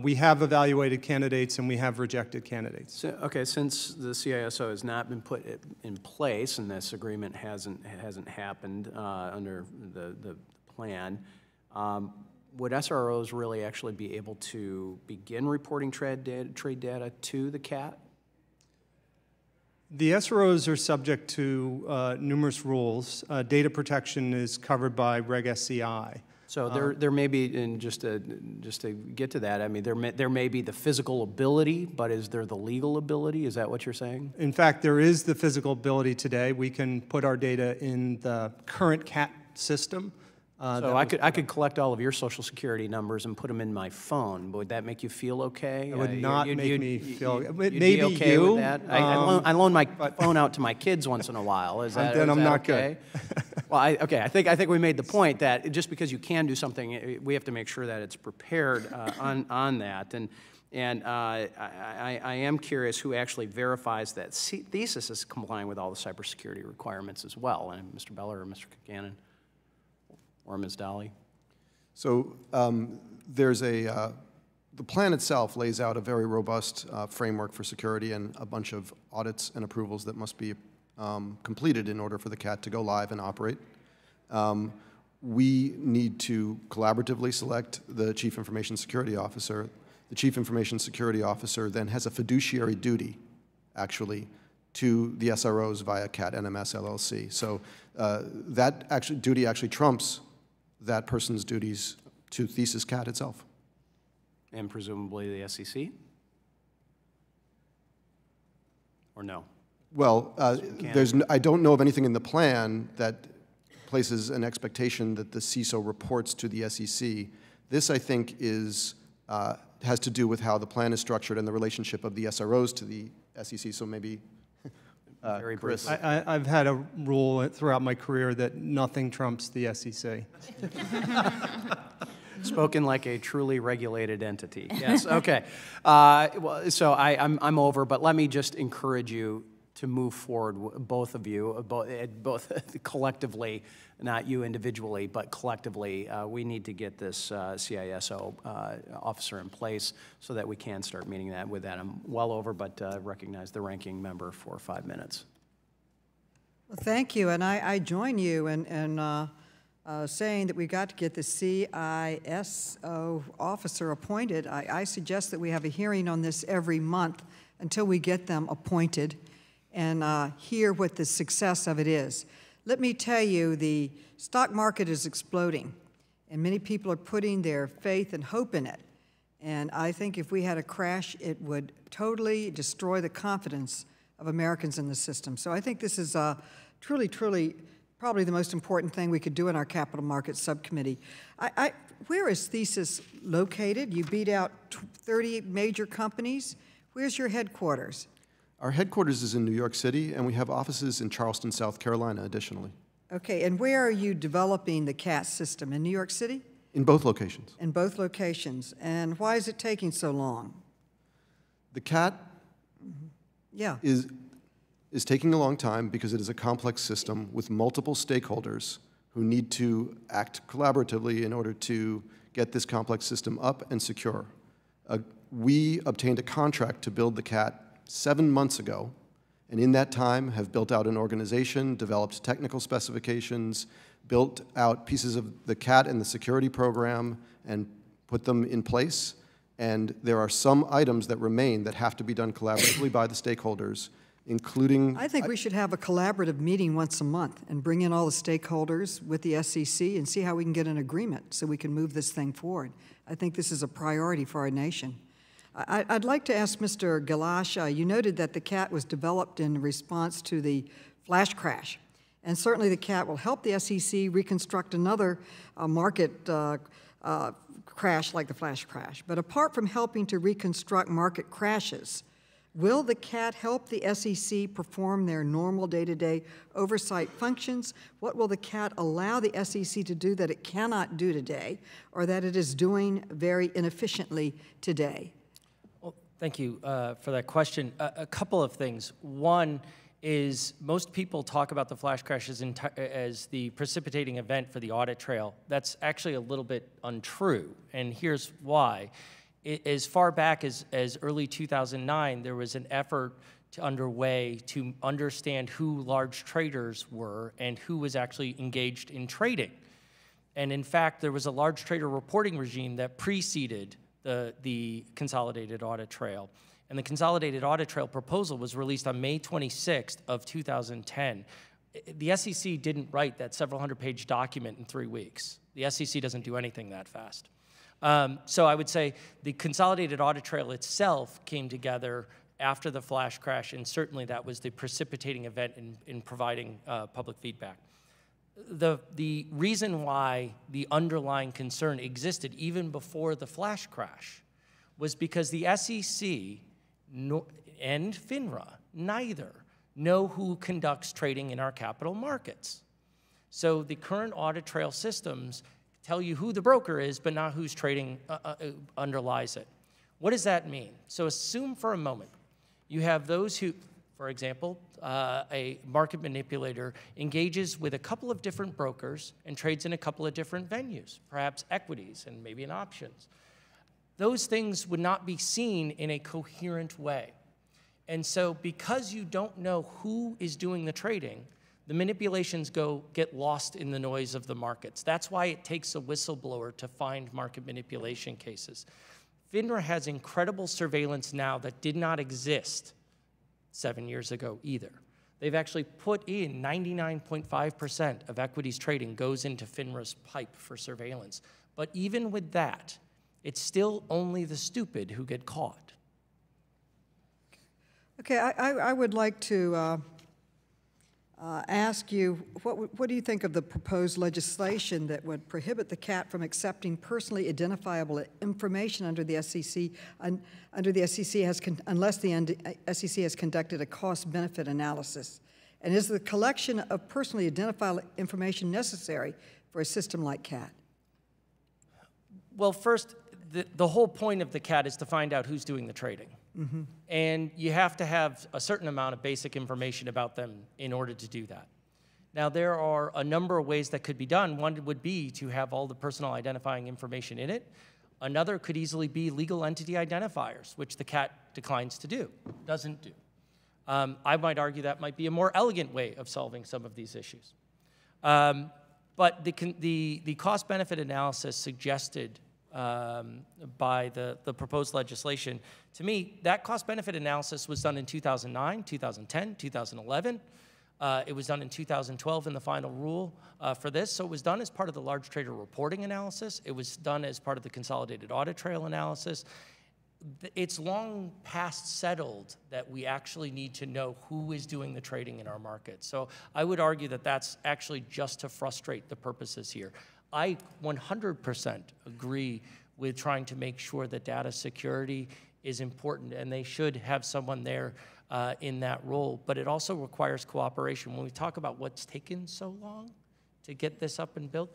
we have evaluated candidates and we have rejected candidates. So, okay, since the CISO has not been put in place and this agreement hasn't happened under the plan, would SROs really actually be able to begin reporting trade data to the CAT? The SROs are subject to numerous rules. Data protection is covered by Reg SCI. So there may be, and just to get to that, I mean, there may be the physical ability, but is there the legal ability? Is that what you're saying? In fact, there is the physical ability today. We can put our data in the current CAT system. So I could collect all of your Social Security numbers and put them in my phone. Would that make you feel okay? It would not make me feel. You'd Maybe be okay you. with that? I loan my phone out to my kids once in a while. Is that, then is I'm that not okay? Well, I think we made the point that just because you can do something, we have to make sure that it's prepared on that. And I am curious who actually verifies that Thesis is complying with all the cybersecurity requirements as well. And Mr. Beller or Mr. Concanon? Or Ms. Dolly? So there's the plan itself lays out a very robust framework for security and a bunch of audits and approvals that must be completed in order for the CAT to go live and operate. We need to collaboratively select the Chief Information Security Officer. The Chief Information Security Officer then has a fiduciary duty, actually, to the SROs via CAT NMS LLC. So that duty actually trumps that person's duties to Thesis CAT itself. And presumably the SEC? Or no? Well, I don't know of anything in the plan that places an expectation that the CISO reports to the SEC. This, I think, has to do with how the plan is structured and the relationship of the SROs to the SEC, so maybe Very Chris. briefly. I've had a rule throughout my career that nothing trumps the SEC. Spoken like a truly regulated entity. Yes, okay. Well, so I'm over, but let me just encourage you to move forward, both of you, both collectively, not you individually, but collectively. We need to get this CISO officer in place so that we can start meeting that with that. I'm well over, but recognize the ranking member for 5 minutes. Well, thank you, and I join you in saying that we got to get the CISO officer appointed. I suggest that we have a hearing on this every month until we get them appointed and hear what the success of it is. Let me tell you, the stock market is exploding, and many people are putting their faith and hope in it. And I think if we had a crash, it would totally destroy the confidence of Americans in the system. So I think this is truly, truly probably the most important thing we could do in our capital markets subcommittee. Where is Thesis located? You beat out 30 major companies. Where's your headquarters? Our headquarters is in New York City, and we have offices in Charleston, South Carolina, additionally. Okay, and where are you developing the CAT system? In New York City? In both locations. In both locations. And why is it taking so long? The CAT Yeah. is taking a long time because it is a complex system with multiple stakeholders who need to act collaboratively in order to get this complex system up and secure. We obtained a contract to build the CAT 7 months ago, and in that time have built out an organization, developed technical specifications, built out pieces of the CAT and the security program, and put them in place. And there are some items that remain that have to be done collaboratively by the stakeholders, including... I think we should have a collaborative meeting once a month and bring in all the stakeholders with the SEC and see how we can get an agreement so we can move this thing forward. I think this is a priority for our nation. I'd like to ask Mr. Galash, you noted that the CAT was developed in response to the flash crash. And certainly the CAT will help the SEC reconstruct another market crash like the flash crash. But apart from helping to reconstruct market crashes, will the CAT help the SEC perform their normal day-to-day oversight functions? What will the CAT allow the SEC to do that it cannot do today, or that it is doing very inefficiently today? Well, thank you for that question. A couple of things. One is most people talk about the flash crashes as the precipitating event for the audit trail. That's actually a little bit untrue, and here's why. As far back as early 2009, there was an effort underway to understand who large traders were and who was actually engaged in trading. And in fact, there was a large trader reporting regime that preceded the Consolidated Audit Trail. And the Consolidated Audit Trail proposal was released on May 26th of 2010. The SEC didn't write that several hundred-page document in 3 weeks. The SEC doesn't do anything that fast. So I would say the Consolidated Audit Trail itself came together after the flash crash, and certainly that was the precipitating event in providing public feedback. The reason why the underlying concern existed even before the flash crash was because the SEC and FINRA neither know who conducts trading in our capital markets. So the current audit trail systems tell you who the broker is, but not who's trading underlies it. What does that mean? So assume for a moment you have those who, for example, a market manipulator engages with a couple of different brokers and trades in a couple of different venues, perhaps equities and maybe in options. Those things would not be seen in a coherent way. And so because you don't know who is doing the trading, the manipulations get lost in the noise of the markets. That's why it takes a whistleblower to find market manipulation cases. FINRA has incredible surveillance now that did not exist 7 years ago either. They've actually put in 99.5% of equities trading goes into FINRA's pipe for surveillance. But even with that, it's still only the stupid who get caught. Okay, I would like to ask you, what do you think of the proposed legislation that would prohibit the CAT from accepting personally identifiable information under the SEC, unless the SEC has conducted a cost-benefit analysis? And is the collection of personally identifiable information necessary for a system like CAT? Well, first, the whole point of the CAT is to find out who's doing the trading. Mm-hmm. And you have to have a certain amount of basic information about them in order to do that. Now, there are a number of ways that could be done. One would be to have all the personal identifying information in it. Another could easily be legal entity identifiers, which the CAT declines to do, doesn't do. I might argue that might be a more elegant way of solving some of these issues. But the cost-benefit analysis suggested by the proposed legislation, to me, that cost-benefit analysis was done in 2009, 2010, 2011. It was done in 2012 in the final rule for this. So it was done as part of the large trader reporting analysis. It was done as part of the Consolidated Audit Trail analysis. It's long past settled that we actually need to know who is doing the trading in our market. So I would argue that that's actually just to frustrate the purposes here. I 100% agree with trying to make sure that data security is important, and they should have someone there in that role. But it also requires cooperation. When we talk about what's taken so long to get this up and built,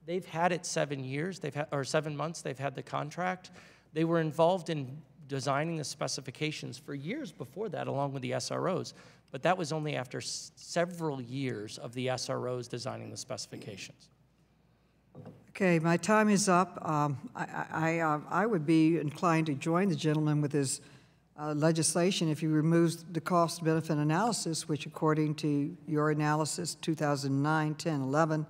they've had it 7 years, or 7 months, they've had the contract. They were involved in designing the specifications for years before that, along with the SROs. But that was only after several years of the SROs designing the specifications. Okay, my time is up. I would be inclined to join the gentleman with his legislation if he removes the cost-benefit analysis, which according to your analysis, 2009, 10, 11,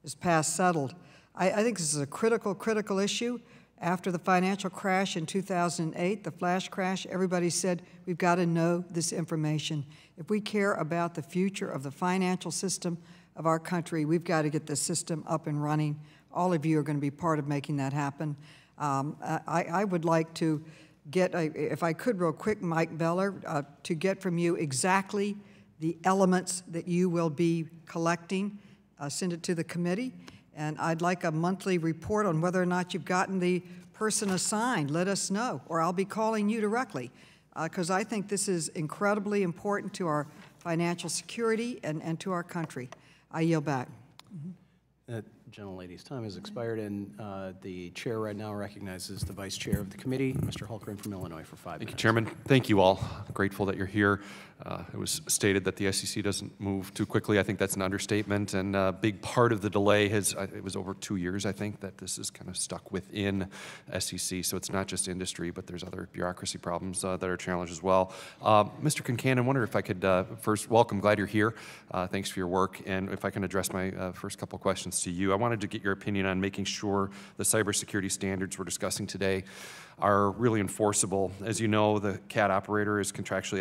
is past settled. I think this is a critical issue. After the financial crash in 2008, the flash crash, everybody said, we've got to know this information. If we care about the future of the financial system of our country, we've got to get the system up and running. All of you are going to be part of making that happen. I would like to get, if I could real quick, Mike Beller, to get from you exactly the elements that you will be collecting, send it to the committee, and I'd like a monthly report on whether or not you've gotten the person assigned. Let us know, or I'll be calling you directly, because I think this is incredibly important to our financial security and to our country. I yield back. That gentlelady's time has expired, and the chair right now recognizes the vice chair of the committee, Mr. Hulkran from Illinois, for 5 minutes. Thank you, Chairman. Thank you all. Grateful that you're here. It was stated that the SEC doesn't move too quickly. I think that's an understatement, and a big part of the delay it was over 2 years, I think, that this is kind of stuck within SEC. So it's not just industry, but there's other bureaucracy problems that are challenged as well. Mr. Concan, I wonder if I could first welcome, glad you're here. Thanks for your work, and if I can address my first couple questions to you. I wanted to get your opinion on making sure the cybersecurity standards we're discussing today are really enforceable. As you know, the CAT operator is contractually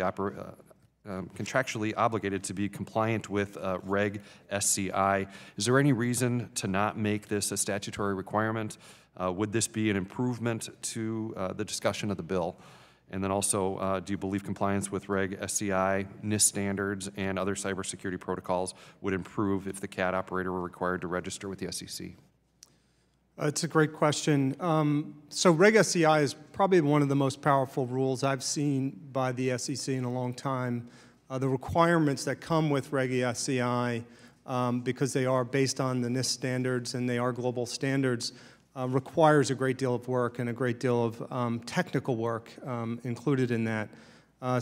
contractually obligated to be compliant with Reg SCI. Is there any reason to not make this a statutory requirement? Would this be an improvement to the discussion of the bill? And then also, do you believe compliance with Reg SCI, NIST standards, and other cybersecurity protocols would improve if the CAT operator were required to register with the SEC? It's a great question. So Reg SCI is probably one of the most powerful rules I've seen by the SEC in a long time. The requirements that come with Reg SCI, because they are based on the NIST standards and they are global standards, requires a great deal of work and a great deal of technical work included in that.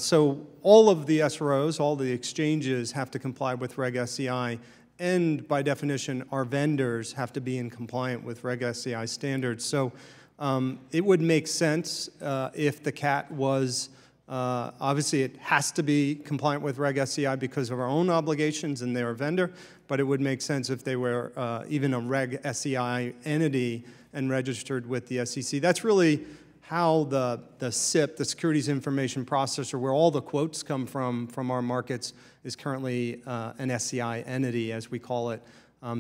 So all of the SROs, all the exchanges have to comply with Reg SCI, and by definition, our vendors have to be in compliant with Reg SCI standards. So it would make sense if the CAT was, obviously it has to be compliant with Reg SCI because of our own obligations and they're a vendor, but it would make sense if they were even a Reg SCI entity and registered with the SEC. That's really how the SIP, the Securities Information Processor, where all the quotes come from our markets, is currently an SCI entity, as we call it.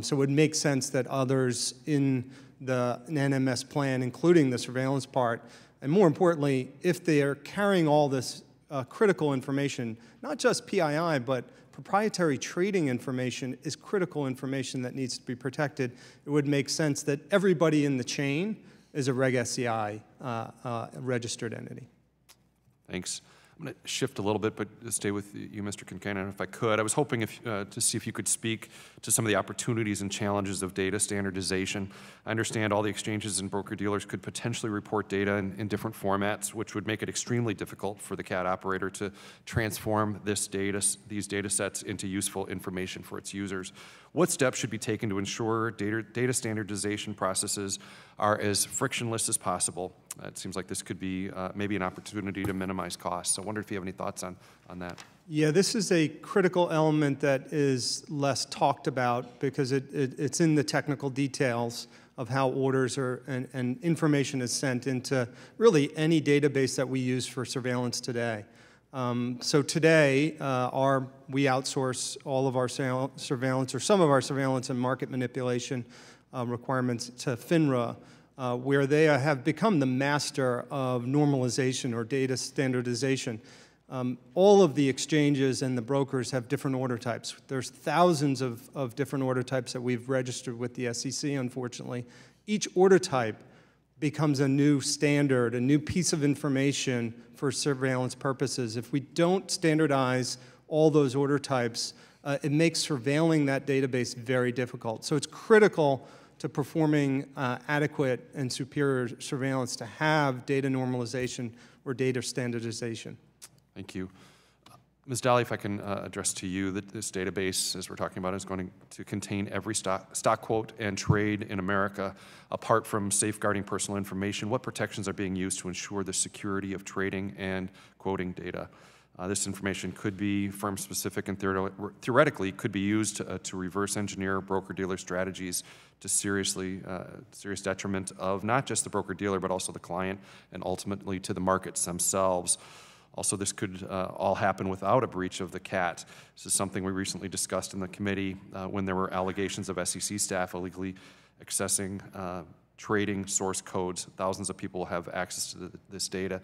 So it would make sense that others in the NMS plan, including the surveillance part, and more importantly, if they are carrying all this critical information, not just PII, but proprietary trading information is critical information that needs to be protected, it would make sense that everybody in the chain is a Reg SCI registered entity. Thanks. I'm going to shift a little bit, but stay with you, Mr. Concanon, if I could. I was hoping to see if you could speak to some of the opportunities and challenges of data standardization. I understand all the exchanges and broker-dealers could potentially report data in different formats, which would make it extremely difficult for the CAT operator to transform these data sets into useful information for its users. What steps should be taken to ensure data standardization processes are as frictionless as possible? It seems like this could be maybe an opportunity to minimize costs. So I wonder if you have any thoughts on that. Yeah, this is a critical element that is less talked about because it's in the technical details of how orders are and information is sent into really any database that we use for surveillance today. So today, we outsource all of our surveillance, or some of our surveillance and market manipulation requirements to FINRA, where they have become the master of normalization or data standardization. All of the exchanges and the brokers have different order types. There's thousands of different order types that we've registered with the SEC, unfortunately. Each order type becomes a new standard, a new piece of information for surveillance purposes. If we don't standardize all those order types, it makes surveilling that database very difficult. So it's critical to performing adequate and superior surveillance to have data normalization or data standardization. Thank you. Ms. Daly, if I can address to you that this database, as we're talking about, is going to contain every stock quote and trade in America. Apart from safeguarding personal information, what protections are being used to ensure the security of trading and quoting data? This information could be firm-specific and theoretically could be used to reverse engineer broker-dealer strategies to serious detriment of not just the broker-dealer, but also the client and ultimately to the markets themselves. Also, this could all happen without a breach of the CAT. This is something we recently discussed in the committee when there were allegations of SEC staff illegally accessing trading source codes. Thousands of people have access to this data.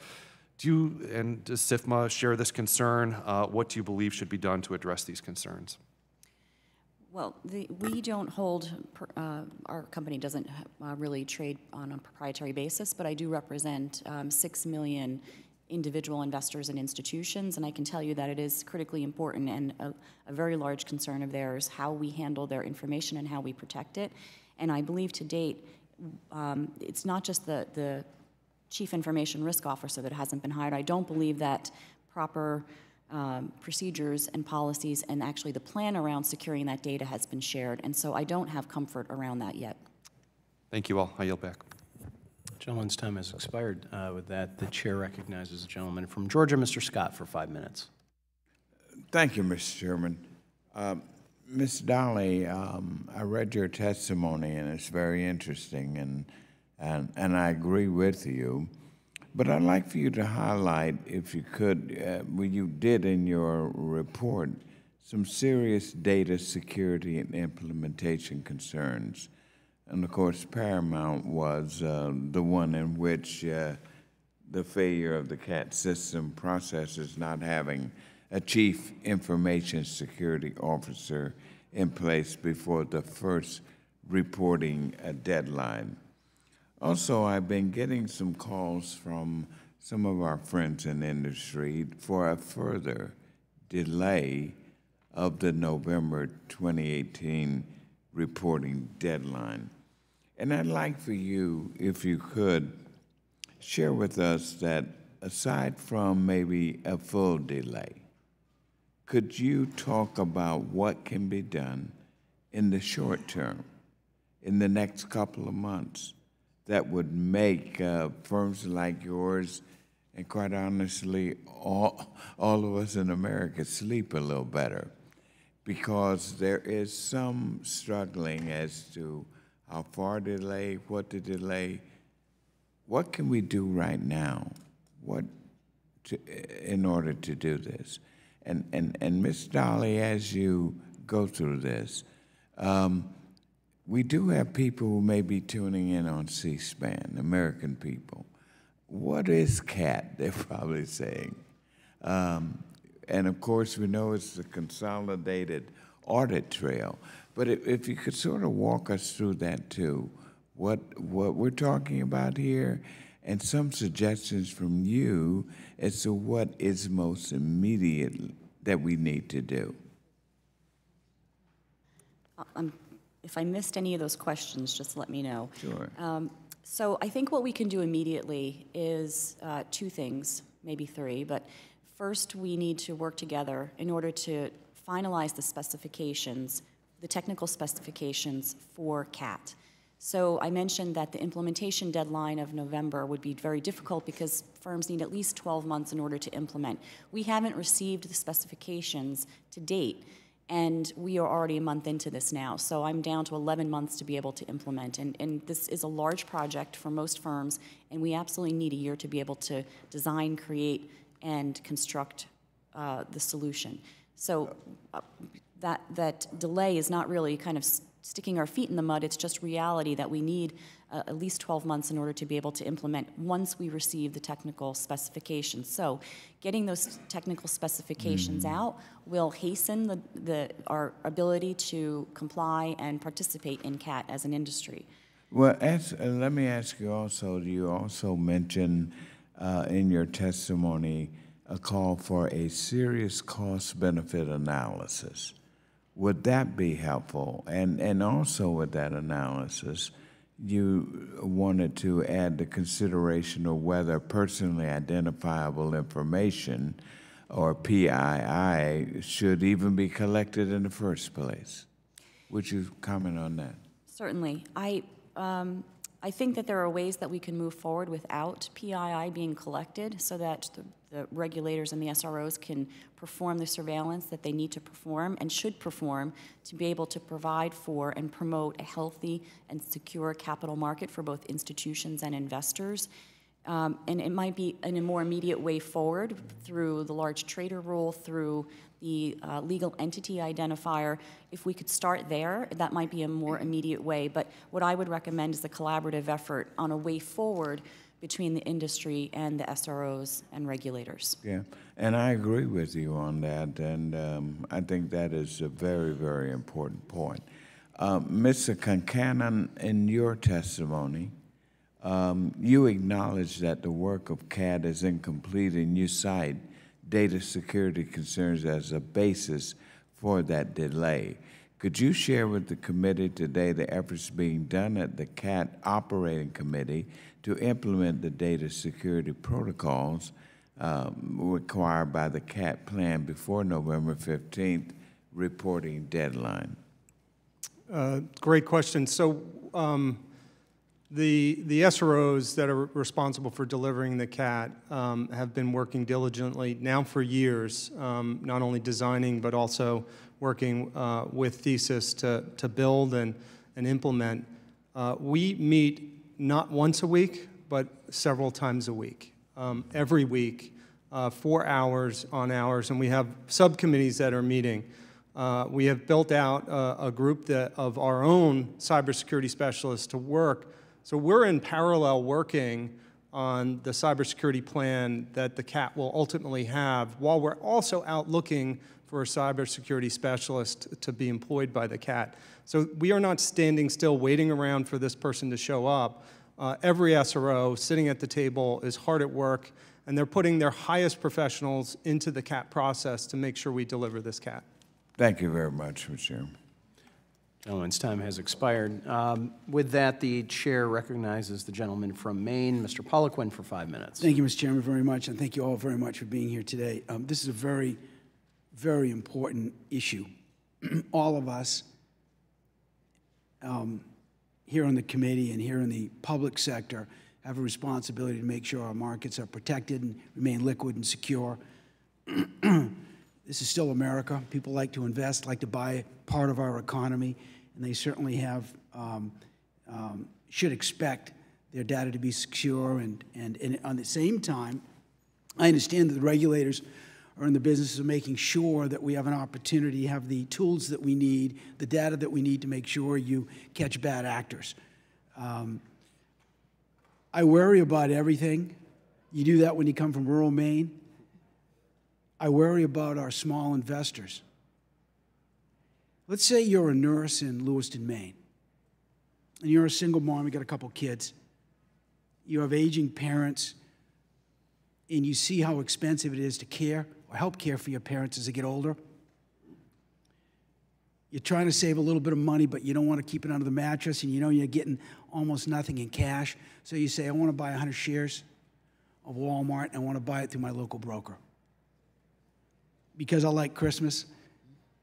Do you and does SIFMA share this concern? What do you believe should be done to address these concerns? Well, we don't hold, our company doesn't really trade on a proprietary basis, but I do represent 6 million individual investors and institutions, and I can tell you that it is critically important and a very large concern of theirs how we handle their information and how we protect it. And I believe to date, it's not just the Chief Information Risk Officer that hasn't been hired. I don't believe that proper procedures and policies and actually the plan around securing that data has been shared, and so I don't have comfort around that yet. Thank you all. I yield back. Gentleman's time has expired. With that, the chair recognizes the gentleman from Georgia, Mr. Scott, for 5 minutes. Thank you, Mr. Chairman. Ms. Daly, I read your testimony, and it's very interesting, and I agree with you. But I'd like for you to highlight, if you could, what you did in your report, some serious data security and implementation concerns. And of course, paramount was the one in which the failure of the CAT system processes not having a chief information security officer in place before the first reporting deadline. Also, I've been getting some calls from some of our friends in industry for a further delay of the November 2018 reporting deadline. And I'd like for you, if you could, share with us that aside from maybe a full delay, could you talk about what can be done in the short term, in the next couple of months, that would make firms like yours, and quite honestly, all of us in America sleep a little better? Because there is some struggling as to how far delay, what to delay. What can we do right now in order to do this? And Ms. Dolly, as you go through this, we do have people who may be tuning in on C-SPAN, American people. What is CAT, they're probably saying. And of course, we know it's the Consolidated Audit Trail. But if you could sort of walk us through that too, what we're talking about here, and some suggestions from you as to what is most immediate that we need to do. If I missed any of those questions, just let me know. Sure. So I think what we can do immediately is two things, maybe three, but first we need to work together in order to finalize the specifications, the technical specifications for CAT. So I mentioned that the implementation deadline of November would be very difficult because firms need at least 12 months in order to implement. We haven't received the specifications to date, and we are already a month into this now. So I'm down to 11 months to be able to implement. And this is a large project for most firms, and we absolutely need a year to be able to design, create, and construct the solution. So that delay is not really kind of sticking our feet in the mud. It's just reality that we need at least 12 months in order to be able to implement once we receive the technical specifications. So getting those technical specifications out will hasten our ability to comply and participate in CAT as an industry. Well, let me ask you also, you also mentioned in your testimony a call for a serious cost-benefit analysis. Would that be helpful? And also with that analysis, you wanted to add the consideration of whether personally identifiable information, or PII, should even be collected in the first place. Would you comment on that? Certainly. I think that there are ways that we can move forward without PII being collected so that the regulators and the SROs can perform the surveillance that they need to perform and should perform to be able to provide for and promote a healthy and secure capital market for both institutions and investors. And it might be in a more immediate way forward through the large trader rule, through the legal entity identifier. If we could start there, that might be a more immediate way. But what I would recommend is a collaborative effort on a way forward between the industry and the SROs and regulators. Yeah, and I agree with you on that, and I think that is a very, very important point. Mr. Concannon, in your testimony, you acknowledge that the work of CAT is incomplete, and you cite data security concerns as a basis for that delay. Could you share with the committee today the efforts being done at the CAT Operating Committee to implement the data security protocols required by the CAT plan before November 15th reporting deadline? Great question. So the SROs that are responsible for delivering the CAT have been working diligently now for years, not only designing but also working with Thesis to build and implement. We meet not once a week, but several times a week. every week, 4 hours on hours, and we have subcommittees that are meeting. We have built out a group of our own cybersecurity specialists to work. So we're in parallel working on the cybersecurity plan that the CAT will ultimately have, while we're also out looking for a cybersecurity specialist to be employed by the CAT. So we are not standing still waiting around for this person to show up. Every SRO sitting at the table is hard at work, and they're putting their highest professionals into the CAT process to make sure we deliver this CAT. Thank you very much, Mr. Chairman. Gentleman's time has expired. With that, the chair recognizes the gentleman from Maine, Mr. Poliquin, for 5 minutes. Thank you, Mr. Chairman, very much, and thank you all very much for being here today. This is a very, very important issue. All of us here on the committee and here in the public sector have a responsibility to make sure our markets are protected and remain liquid and secure. This is still America. People like to invest, like to buy part of our economy, and they certainly have, should expect their data to be secure. And on the same time, I understand that the regulators are in the business of making sure that we have an opportunity, have the tools that we need, the data that we need to make sure you catch bad actors. I worry about everything. You do that when you come from rural Maine. I worry about our small investors. Let's say you're a nurse in Lewiston, Maine, and you're a single mom, you got a couple kids, you have aging parents, and you see how expensive it is to care or help care for your parents as they get older. You're trying to save a little bit of money, but you don't want to keep it under the mattress, and you know you're getting almost nothing in cash. So you say, I want to buy 100 shares of Walmart, and I want to buy it through my local broker. Because I like Christmas,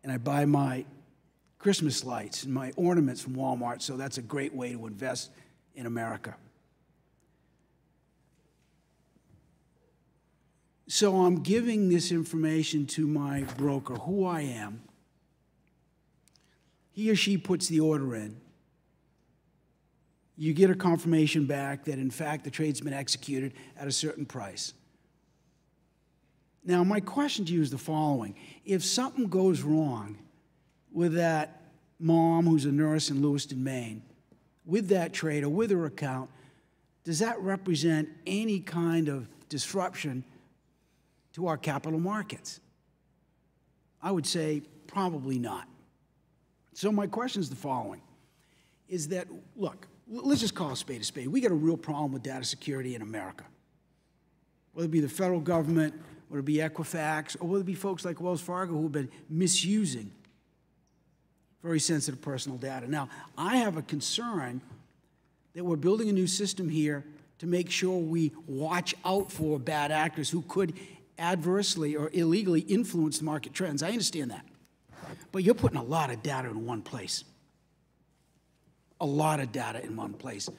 and I buy my Christmas lights and my ornaments from Walmart, so that's a great way to invest in America. So I'm giving this information to my broker, who I am. He or she puts the order in. You get a confirmation back that, in fact, the trade's been executed at a certain price. Now, my question to you is the following. If something goes wrong with that mom who's a nurse in Lewiston, Maine, with that trade or with her account, does that represent any kind of disruption to our capital markets? I would say probably not. So my question is the following, is that, look, let's just call a spade a spade. We got a real problem with data security in America. Whether it be the federal government, whether it be Equifax, or whether it be folks like Wells Fargo who have been misusing very sensitive personal data. Now, I have a concern that we're building a new system here to make sure we watch out for bad actors who could adversely or illegally influence the market trends. I understand that. But you're putting a lot of data in one place. A lot of data in one place.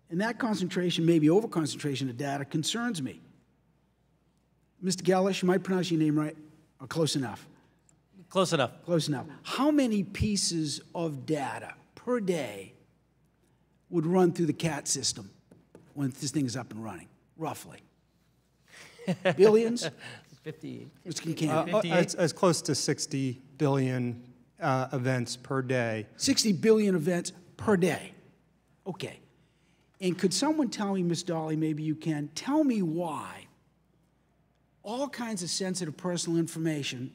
And that concentration, maybe over-concentration of data, concerns me. Mr. Gellish, am I pronouncing your name right? Or close enough? Close enough. Close enough. How many pieces of data per day would run through the CAT system when this thing is up and running, roughly? Billions? 50. Mr. Kincannon. It's close to 60 billion events per day. 60 billion events per day. Okay. And could someone tell me, Ms. Dolly, maybe you can, tell me why all kinds of sensitive personal information,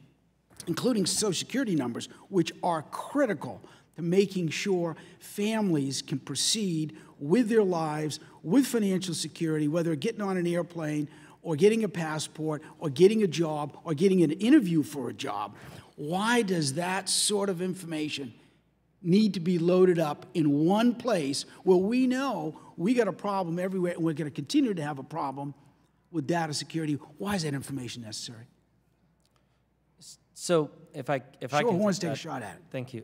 including Social Security numbers, which are critical to making sure families can proceed with their lives, with financial security, whether getting on an airplane or getting a passport or getting a job or getting an interview for a job. Why does that sort of information need to be loaded up in one place where we know we got a problem everywhere and we're going to continue to have a problem with data security? Why is that information necessary? So if I sure, can who wants to take a shot at it? Thank you.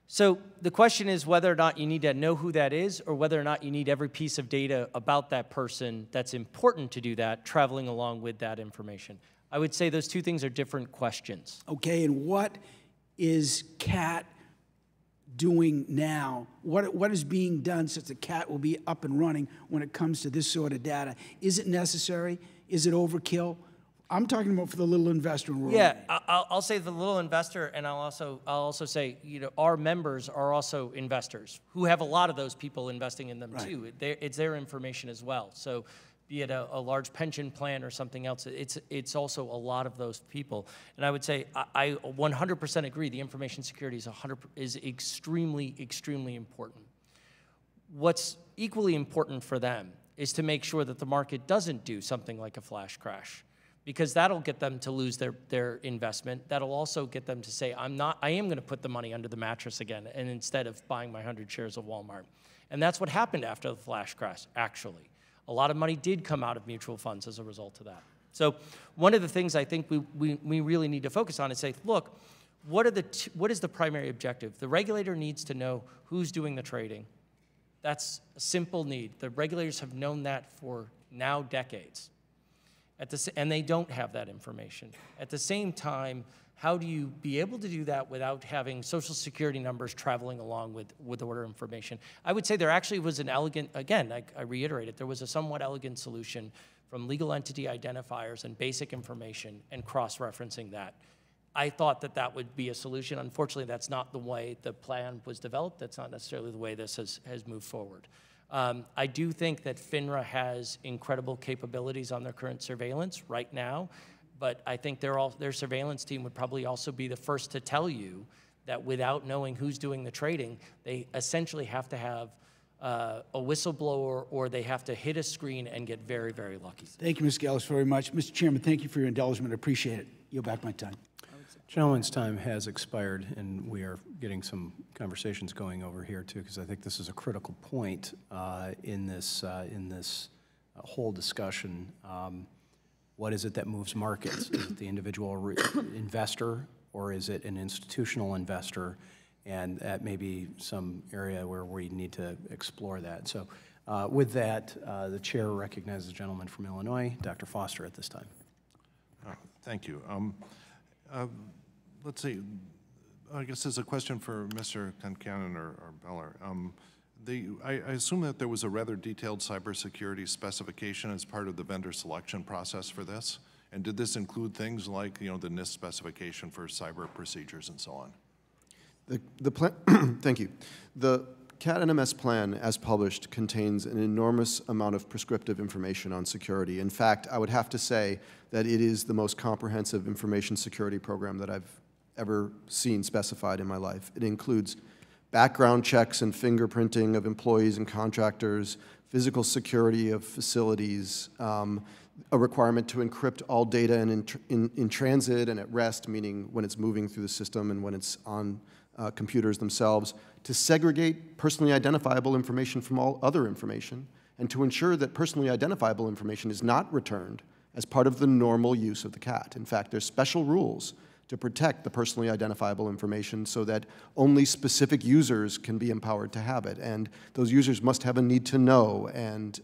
So the question is whether or not you need to know who that is or whether or not you need every piece of data about that person that's important to do that traveling along with that information. I would say those two things are different questions. Okay, and what is CAT doing now? What is being done such that CAT will be up and running when it comes to this sort of data? Is it necessary? Is it overkill? I'm talking about for the little investor in rural Yeah, Maine. I'll say the little investor, and I'll also say, you know, our members are also investors who have a lot of those people investing in them too. It's their information as well. So, be it a large pension plan or something else, it's also a lot of those people. And I would say I 100% agree. The information security is extremely, extremely important. What's equally important for them is to make sure that the market doesn't do something like a flash crash, because that'll get them to lose their investment. That'll also get them to say, I am going to put the money under the mattress again, and instead of buying my 100 shares of Walmart. And that's what happened after the flash crash, actually. A lot of money did come out of mutual funds as a result of that. So one of the things I think we really need to focus on is say, look, what is the primary objective? The regulator needs to know who's doing the trading. That's a simple need. The regulators have known that for now decades. And they don't have that information. At the same time, how do you be able to do that without having Social Security numbers traveling along with order information? I would say there actually was an elegant, again, I reiterate it, there was a somewhat elegant solution from legal entity identifiers and basic information and cross-referencing that. I thought that that would be a solution. Unfortunately, that's not the way the plan was developed. That's not necessarily the way this has moved forward. I do think that FINRA has incredible capabilities on their current surveillance right now, but I think their surveillance team would probably also be the first to tell you that without knowing who's doing the trading, they essentially have to have a whistleblower, or they have to hit a screen and get very, very lucky. Thank you, Ms. Gallus, very much. Mr. Chairman, thank you for your indulgence. I appreciate it. Yield back my time. Gentleman's time has expired, and we are getting some conversations going over here too, because I think this is a critical point in this whole discussion. What is it that moves markets? Is it the individual investor, or is it an institutional investor? And that may be some area where we need to explore that. So with that, the chair recognizes the gentleman from Illinois, Dr. Foster, at this time. Thank you. Let's see, I guess there's a question for Mr. Concanon or Beller. I assume that there was a rather detailed cybersecurity specification as part of the vendor selection process for this. And did this include things like, you know, the NIST specification for cyber procedures and so on? The plan, thank you. The CAT NMS plan, as published, contains an enormous amount of prescriptive information on security. In fact, I would have to say that it is the most comprehensive information security program that I've ever seen specified in my life. It includes background checks and fingerprinting of employees and contractors, physical security of facilities, a requirement to encrypt all data in transit and at rest, meaning when it's moving through the system and when it's on computers themselves, to segregate personally identifiable information from all other information, and to ensure that personally identifiable information is not returned as part of the normal use of the CAT. In fact, there's special rules to protect the personally identifiable information so that only specific users can be empowered to have it. And those users must have a need to know, and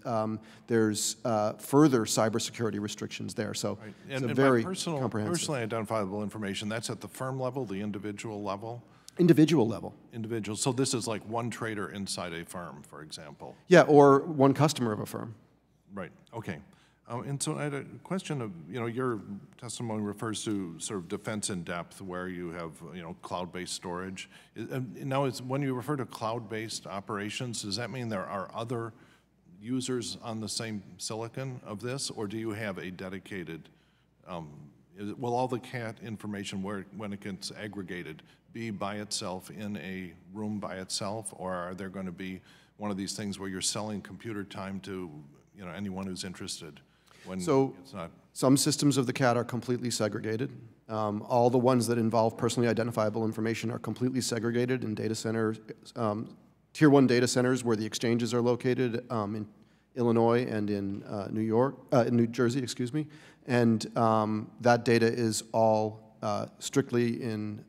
there's further cybersecurity restrictions there. So right. It's a very comprehensive. Personally identifiable information, that's at the firm level, the individual level? Individual level. Individual. So this is like one trader inside a firm, for example? Yeah, or one customer of a firm. Right, okay. And so I had a question of, you know, your testimony refers to sort of defense in depth where you have, you know, cloud-based storage. Now, when you refer to cloud-based operations, does that mean there are other users on the same silicon of this, or do you have a dedicated, will all the CAT information, when it gets aggregated, be by itself in a room by itself, or are there going to be one of these things where you're selling computer time to, you know, anyone who's interested? So some systems of the CAT are completely segregated. All the ones that involve personally identifiable information are completely segregated in data centers, tier 1 data centers where the exchanges are located in Illinois and in New Jersey, excuse me. And that data is all strictly in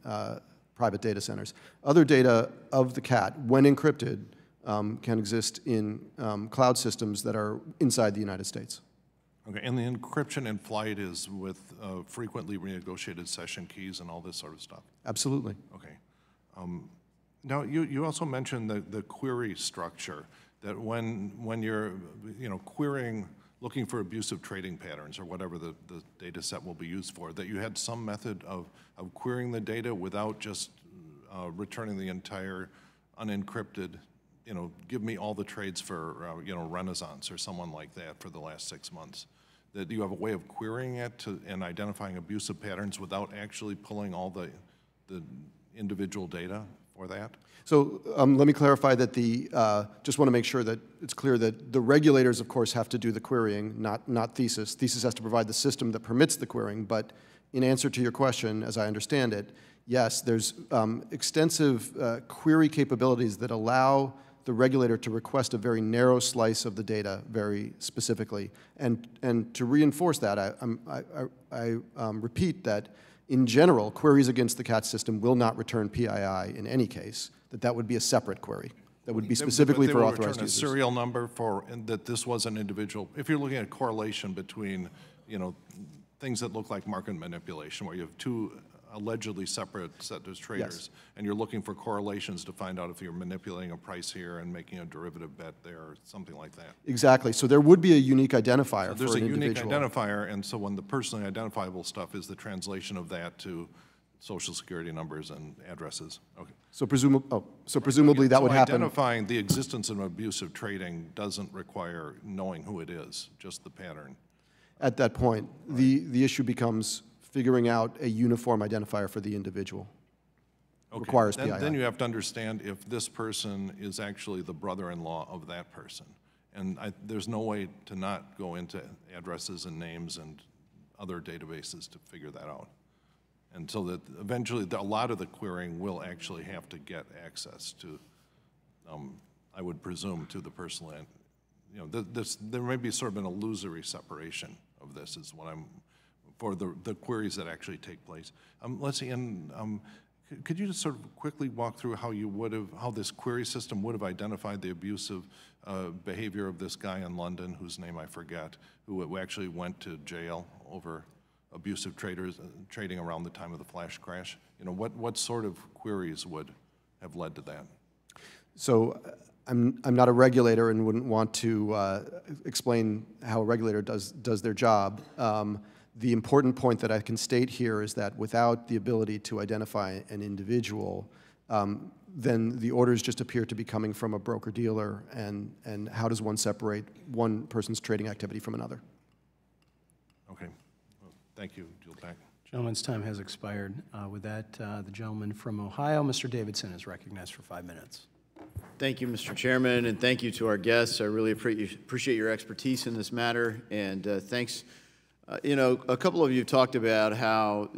private data centers. Other data of the CAT, when encrypted, can exist in cloud systems that are inside the United States. Okay, and the encryption in flight is with frequently renegotiated session keys and all this sort of stuff? Absolutely. Okay. Now, you also mentioned the query structure, that when you're querying, looking for abusive trading patterns or whatever the data set will be used for, that you had some method of querying the data without just returning the entire unencrypted, give me all the trades for, Renaissance or someone like that for the last 6 months. That you have a way of querying it and identifying abusive patterns without actually pulling all the individual data for that? So let me clarify that just want to make sure that it's clear that the regulators, of course, have to do the querying, not Thesis. Thesis has to provide the system that permits the querying, but in answer to your question, as I understand it, yes, there's extensive query capabilities that allow the regulator to request a very narrow slice of the data very specifically. And to reinforce that, I repeat that in general, queries against the CAT system will not return PII in any case, that would be a separate query. That would be specifically for authorized users. A serial number and that this was an individual. If you're looking at correlation between, things that look like market manipulation, where you have two allegedly separate set of traders, yes, and you're looking for correlations to find out if you're manipulating a price here and making a derivative bet there or something like that. Exactly. So there would be a unique identifier for an individual. There's a unique identifier, and so when the personally identifiable stuff is the translation of that to Social Security numbers and addresses. Okay. So presumably that would happen. Identifying the existence of abusive trading doesn't require knowing who it is, just the pattern. At that point, right, the issue becomes figuring out a uniform identifier for the individual. Okay. Requires PII. Then you have to understand if this person is actually the brother-in-law of that person. And there's no way to not go into addresses and names and other databases to figure that out. And so that eventually a lot of the querying will actually have to get access to, I would presume, to the personal, there may be sort of an illusory separation of this is what I'm, for the queries that actually take place. Let's see, could you just sort of quickly walk through how this query system would have identified the abusive behavior of this guy in London, whose name I forget, who actually went to jail over abusive trading around the time of the flash crash? What sort of queries would have led to that? So I'm not a regulator and wouldn't want to explain how a regulator does their job. The important point that I can state here is that without the ability to identify an individual, then the orders just appear to be coming from a broker-dealer, and how does one separate one person's trading activity from another? Okay. Well, thank you. Jill back. Gentleman's time has expired. With that, the gentleman from Ohio, Mr. Davidson, is recognized for 5 minutes. Thank you, Mr. Chairman, and thank you to our guests. I really appreciate your expertise in this matter, and thanks. A couple of you talked about how,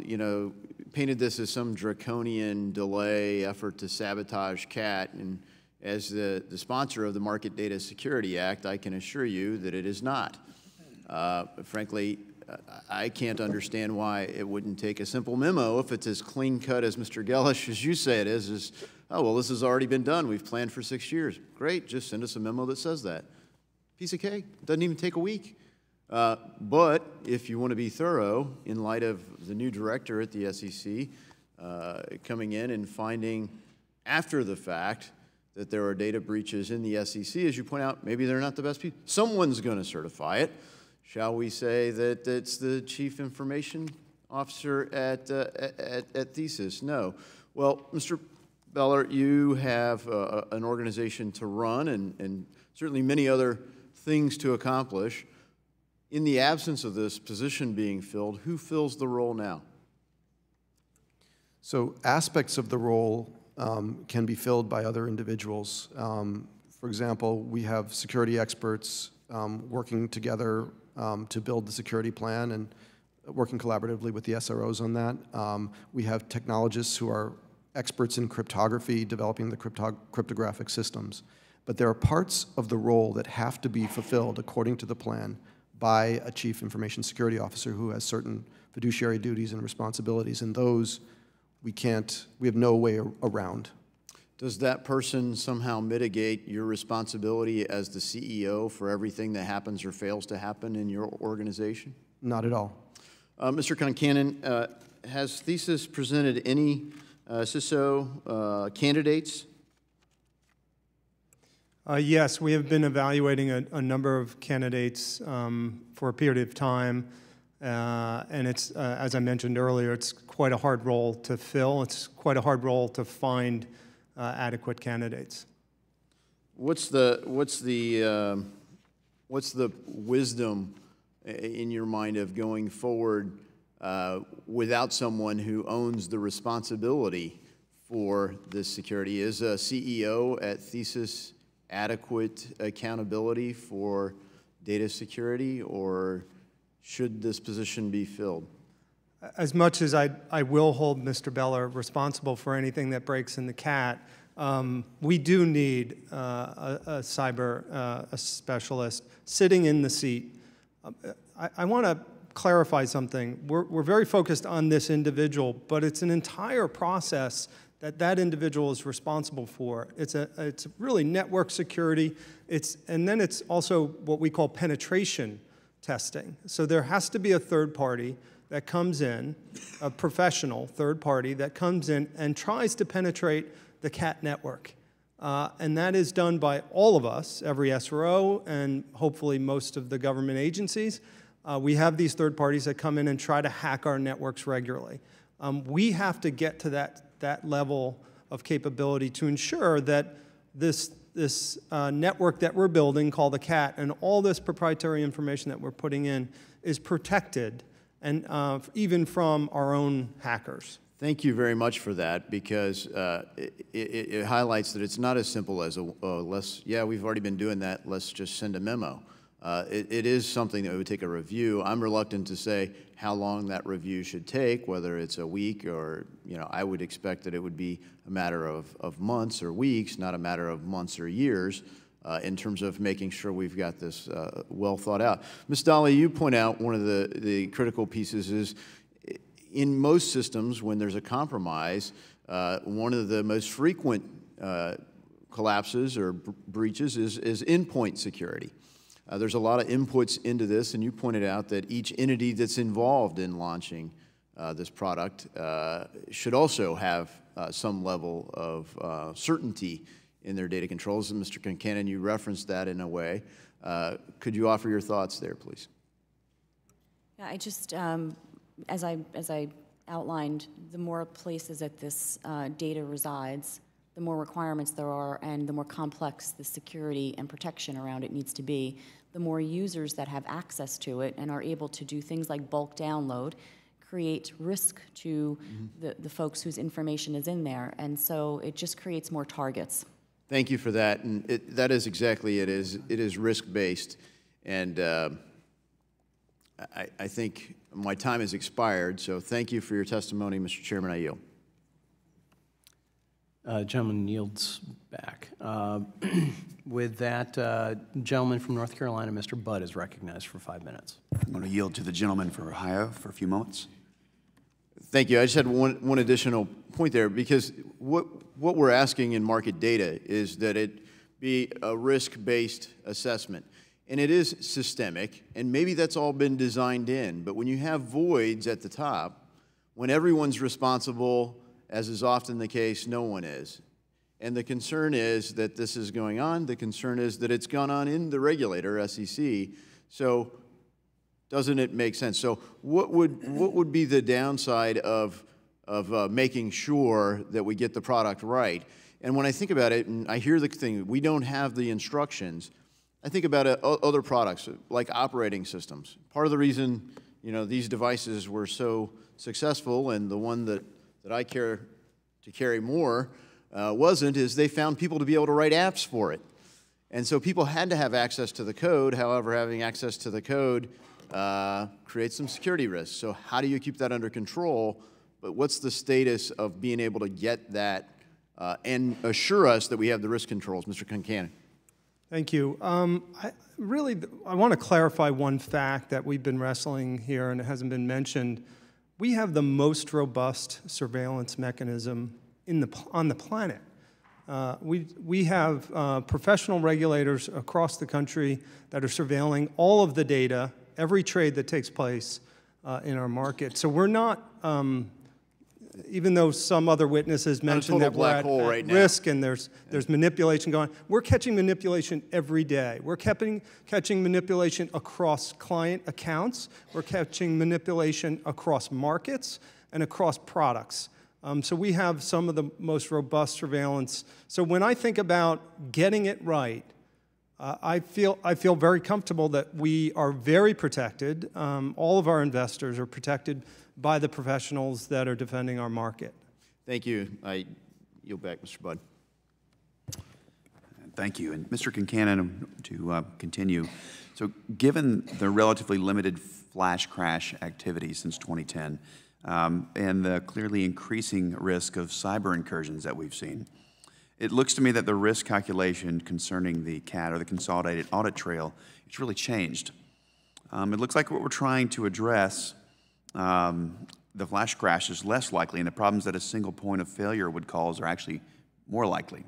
painted this as some draconian delay effort to sabotage CAT, and as the sponsor of the Market Data Security Act, I can assure you that it is not. Frankly, I can't understand why it wouldn't take a simple memo if it's as clean-cut as Mr. Gellish, as you say it is, oh, well, this has already been done. We've planned for 6 years. Great, just send us a memo that says that. Piece of cake. Doesn't even take a week. But if you want to be thorough, in light of the new director at the SEC coming in and finding after the fact that there are data breaches in the SEC, as you point out, maybe they're not the best people. Someone's going to certify it. Shall we say that it's the chief information officer at Thesis? No. Well, Mr. Beller, you have an organization to run and certainly many other things to accomplish. In the absence of this position being filled, who fills the role now? So aspects of the role can be filled by other individuals. For example, we have security experts working together to build the security plan and working collaboratively with the SROs on that. We have technologists who are experts in cryptography, developing the cryptographic systems. But there are parts of the role that have to be fulfilled according to the plan by a chief information security officer who has certain fiduciary duties and responsibilities, and those we have no way around. Does that person somehow mitigate your responsibility as the CEO for everything that happens or fails to happen in your organization? Not at all. Mr. Concanon, has Thesis presented any CISO candidates Yes, we have been evaluating a number of candidates for a period of time, and it's, as I mentioned earlier, it's quite a hard role to fill. It's quite a hard role to find adequate candidates. What's the wisdom in your mind of going forward without someone who owns the responsibility for this security? Is a CEO at Thesis adequate accountability for data security, or should this position be filled? As much as I will hold Mr. Beller responsible for anything that breaks in the cat, we do need a cyber specialist sitting in the seat. I want to clarify something. We're very focused on this individual, but it's an entire process that individual is responsible for. It's really network security. And then it's also what we call penetration testing. So there has to be a third party that comes in, a professional third party that comes in and tries to penetrate the CAT network. And that is done by all of us, every SRO, and hopefully most of the government agencies. We have these third parties that come in and try to hack our networks regularly. We have to get to that level of capability to ensure that this network that we're building called the CAT and all this proprietary information that we're putting in is protected, and even from our own hackers. Thank you very much for that, because it highlights that it's not as simple as yeah, we've already been doing that, let's just send a memo. It is something that would take a review. I'm reluctant to say how long that review should take, whether it's a week or, I would expect that it would be a matter of months or weeks, not a matter of months or years, in terms of making sure we've got this well thought out. Ms. Dolly, you point out one of the critical pieces is, in most systems, when there's a compromise, one of the most frequent collapses or breaches is endpoint security. There's a lot of inputs into this, and you pointed out that each entity that's involved in launching this product should also have some level of certainty in their data controls. And Mr. Concanon, you referenced that in a way. Could you offer your thoughts there, please? Yeah, I just, as I outlined, the more places that this data resides, the more requirements there are, and the more complex the security and protection around it needs to be, the more users that have access to it and are able to do things like bulk download create risk to the folks whose information is in there. And so it just creates more targets. Thank you for that. And that is exactly it. It is risk-based. And I think my time has expired, so thank you for your testimony, Mr. Chairman. I yield. Gentleman yields back. With that, gentleman from North Carolina, Mr. Budd, is recognized for 5 minutes. I'm going to yield to the gentleman from Ohio for a few moments. Thank you. I just had one additional point there, because what we're asking in market data is that it be a risk-based assessment. And it is systemic, and maybe that's all been designed in. But when you have voids at the top, when everyone's responsible, as is often the case, no one is. And the concern is that this is going on. The concern is that it's gone on in the regulator, SEC. So doesn't it make sense? So what would be the downside of making sure that we get the product right? And when I think about it, and I hear the thing, we don't have the instructions, I think about other products, like operating systems. Part of the reason, these devices were so successful, and the one that I care to carry more is they found people to be able to write apps for it. And so people had to have access to the code. However, having access to the code creates some security risks. So how do you keep that under control? But what's the status of being able to get that and assure us that we have the risk controls? Mr. Concanon. Thank you. I want to clarify one fact that we've been wrestling here, and it hasn't been mentioned. We have the most robust surveillance mechanism on the planet. We have professional regulators across the country that are surveilling all of the data, every trade that takes place in our market. So we're not even though some other witnesses mentioned that we're at risk and there's manipulation going on, we're catching manipulation every day. We're catching manipulation across client accounts. We're catching manipulation across markets and across products. So we have some of the most robust surveillance. So when I think about getting it right, I feel very comfortable that we are very protected. All of our investors are protected by the professionals that are defending our market. Thank you. I yield back, Mr. Budd. Thank you. And Mr. Concanon, to continue, so given the relatively limited flash crash activity since 2010 and the clearly increasing risk of cyber incursions that we've seen, it looks to me that the risk calculation concerning the CAT, or the Consolidated Audit Trail, it's really changed. It looks like what we're trying to address, the flash crash, is less likely, and the problems that a single point of failure would cause are actually more likely.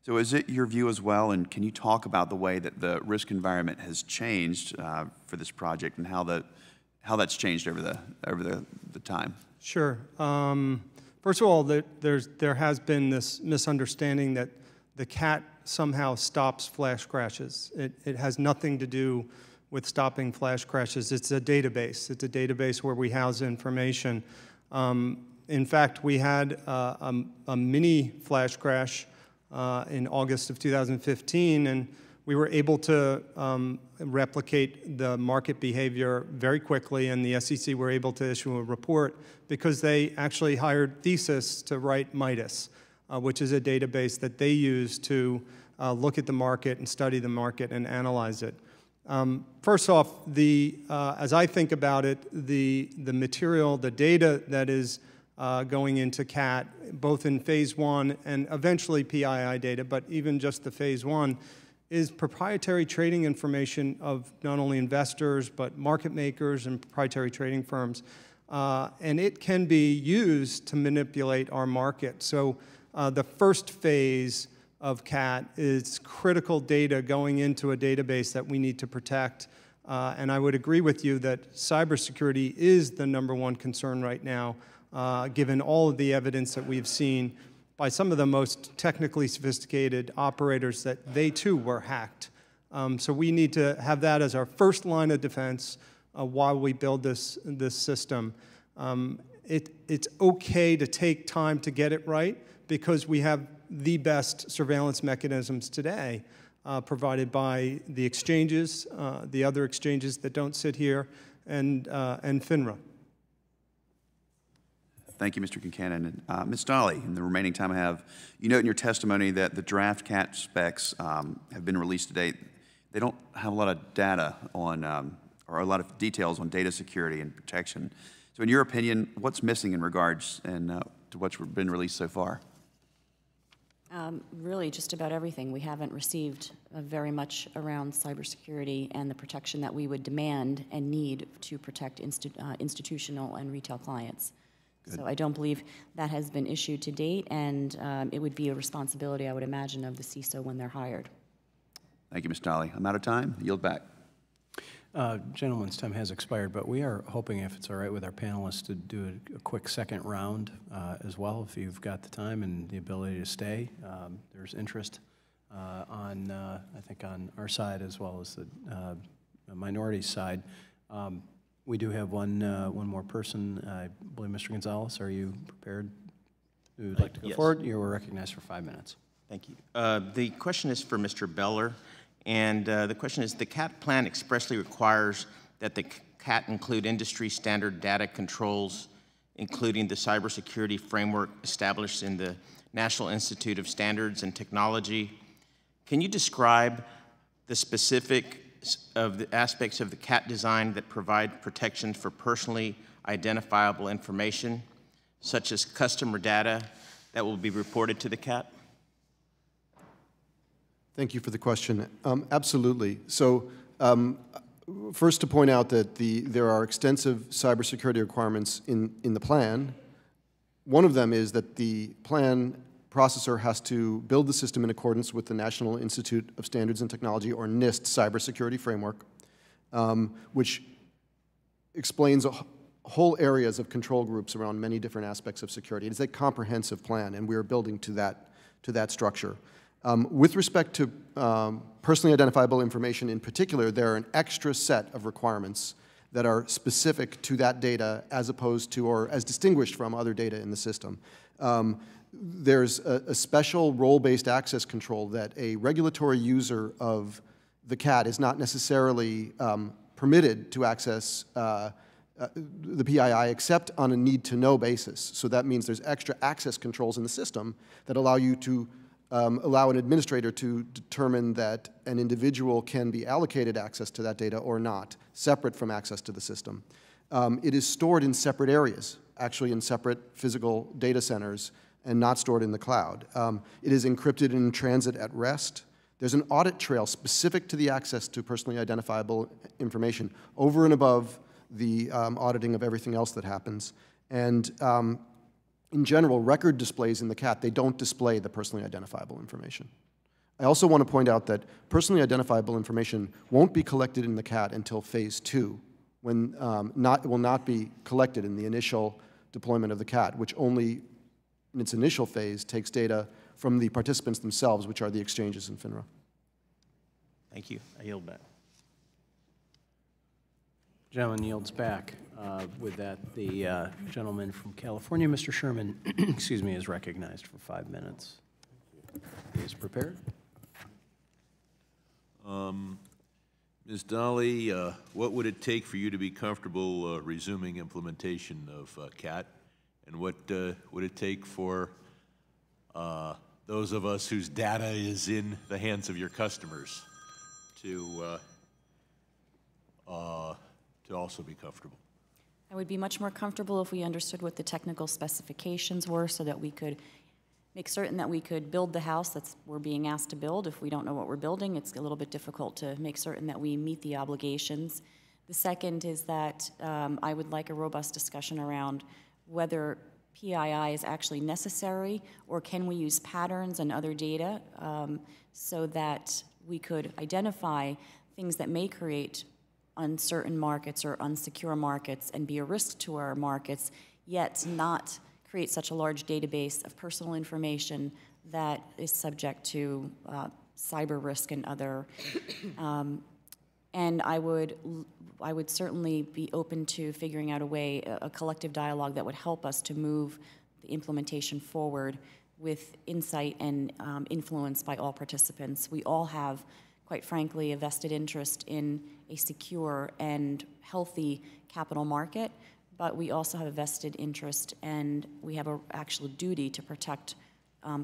So is it your view as well, and can you talk about the way that the risk environment has changed for this project and how that's changed over the time? Sure. First of all, there has been this misunderstanding that the CAT somehow stops flash crashes. It has nothing to do with stopping flash crashes. It's a database. It's a database where we house information. In fact, we had a mini flash crash in August of 2015, and we were able to replicate the market behavior very quickly, and the SEC were able to issue a report because they actually hired Thesis to write MIDAS, which is a database that they use to look at the market and study the market and analyze it. First off, as I think about it, the material, the data that is going into CAT, both in phase 1 and eventually PII data, but even just the phase 1, is proprietary trading information of not only investors, but market makers and proprietary trading firms. And it can be used to manipulate our market. So the first phase of CAT is critical data going into a database that we need to protect. And I would agree with you that cybersecurity is the #1 concern right now, given all of the evidence that we've seen by some of the most technically sophisticated operators that they too were hacked. So we need to have that as our first line of defense while we build this system. It's okay to take time to get it right because we have the best surveillance mechanisms today provided by the exchanges, the other exchanges that don't sit here, and FINRA. Thank you, Mr. Concanon. Ms. Dolly, in the remaining time I have, you note in your testimony that the draft CAT specs have been released to date. They don't have a lot of data on, or a lot of details on data security and protection. So in your opinion, what's missing in regards to what's been released so far? Really just about everything. We haven't received very much around cybersecurity and the protection that we would demand and need to protect institutional and retail clients. Good. So I don't believe that has been issued to date, and it would be a responsibility, I would imagine, of the CISO when they're hired. Thank you, Ms. Dolly. I'm out of time. Yield back. Gentleman's time has expired, but we are hoping, if it's all right with our panelists, to do a quick second round as well, if you've got the time and the ability to stay. There's interest on, I think, on our side as well as the minority side. We do have one more person. I believe, Mr. Gonzalez, are you prepared? Who would like to go forward? You were recognized for 5 minutes. Thank you. The question is for Mr. Beller. And the question is, the CAT plan expressly requires that the CAT include industry standard data controls, including the cybersecurity framework established in the National Institute of Standards and Technology. Can you describe the specific of the aspects of the CAT design that provide protections for personally identifiable information, such as customer data that will be reported to the CAT? Thank you for the question. Absolutely. So first to point out that there are extensive cybersecurity requirements in the plan. One of them is that the plan processor has to build the system in accordance with the National Institute of Standards and Technology, or NIST, cybersecurity framework, which explains a whole areas of control groups around many different aspects of security. It is a comprehensive plan, and we are building to that structure. With respect to personally identifiable information in particular, there are an extra set of requirements that are specific to that data as opposed to, or as distinguished from, other data in the system. There's a special role-based access control that a regulatory user of the CAT is not necessarily permitted to access the PII except on a need-to-know basis. So that means there's extra access controls in the system that allow you to allow an administrator to determine that an individual can be allocated access to that data or not, separate from access to the system. It is stored in separate areas, actually in separate physical data centers, and not stored in the cloud. It is encrypted in transit at rest. There's an audit trail specific to the access to personally identifiable information over and above the auditing of everything else that happens. And in general, record displays in the CAT, they don't display the personally identifiable information. I also want to point out that personally identifiable information won't be collected in the CAT until phase 2, when it will not be collected in the initial deployment of the CAT, which only in its initial phase takes data from the participants themselves, which are the exchanges in FINRA. Thank you. I yield back. Gentleman yields back. With that, the gentleman from California, Mr. Sherman, excuse me, is recognized for 5 minutes. He is prepared. Ms. Dolly, what would it take for you to be comfortable resuming implementation of CAT? And what would it take for those of us whose data is in the hands of your customers to also be comfortable? I would be much more comfortable if we understood what the technical specifications were so that we could make certain that we could build the house that we're being asked to build. If we don't know what we're building, it's a little bit difficult to make certain that we meet the obligations. The second is that I would like a robust discussion around whether PII is actually necessary, or can we use patterns and other data so that we could identify things that may create uncertain markets or unsecure markets and be a risk to our markets, yet not create such a large database of personal information that is subject to cyber risk and other. And I would certainly be open to figuring out a way, a collective dialogue that would help us to move the implementation forward with insight and influence by all participants. We all have, quite frankly, a vested interest in a secure and healthy capital market, but we also have a vested interest and we have an actual duty to protect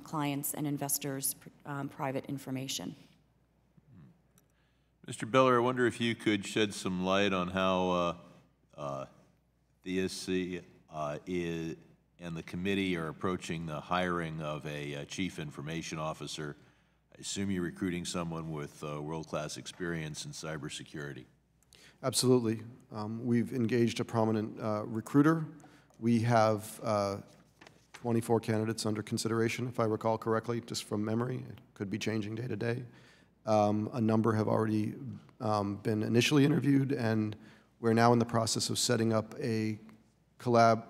clients' and investors' private information. Mr. Beller, I wonder if you could shed some light on how Thesis and the committee are approaching the hiring of a chief information officer. I assume you're recruiting someone with world-class experience in cybersecurity. Absolutely. We've engaged a prominent recruiter. We have 24 candidates under consideration, if I recall correctly, just from memory. It could be changing day to day. A number have already been initially interviewed, and we're now in the process of setting up a collab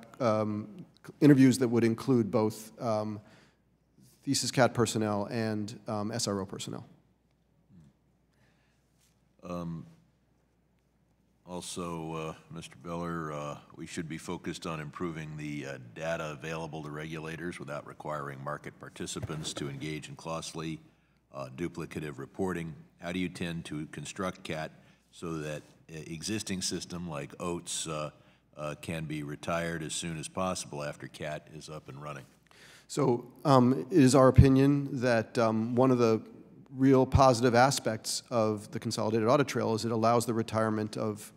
interviews that would include both Thesis CAT personnel and SRO personnel. Also, Mr. Beller, we should be focused on improving the data available to regulators without requiring market participants to engage in costly duplicative reporting. How do you tend to construct CAT so that existing system like OATS can be retired as soon as possible after CAT is up and running? So it is our opinion that one of the real positive aspects of the Consolidated Audit Trail is it allows the retirement of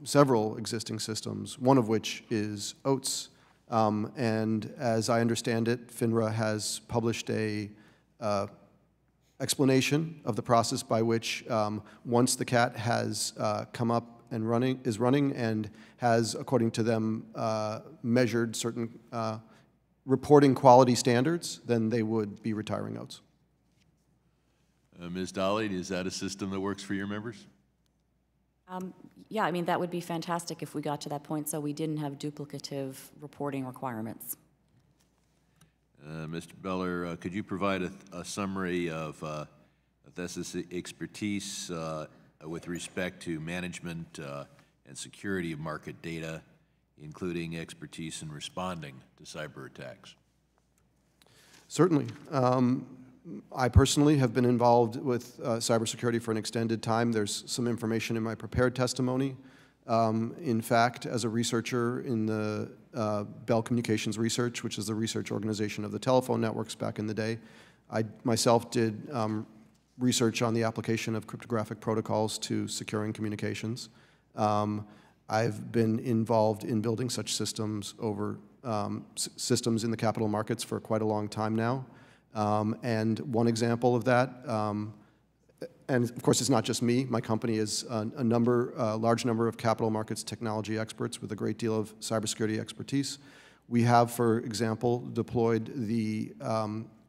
several existing systems, one of which is OATS. And as I understand it, FINRA has published a explanation of the process by which once the CAT has come up and is running and has, according to them, measured certain reporting quality standards, then they would be retiring OATS. Ms. Dolly, is that a system that works for your members? Yeah, I mean, that would be fantastic if we got to that point so we didn't have duplicative reporting requirements. Mr. Beller, could you provide a summary of Thesis expertise with respect to management and security of market data, including expertise in responding to cyber attacks? Certainly. I personally have been involved with cybersecurity for an extended time. There's some information in my prepared testimony. In fact, as a researcher in the Bell Communications Research, which is the research organization of the telephone networks back in the day, I myself did research on the application of cryptographic protocols to securing communications. I've been involved in building such systems over systems in the capital markets for quite a long time now. And one example of that, and of course it's not just me, my company is a large number of capital markets technology experts with a great deal of cybersecurity expertise. We have, for example, deployed the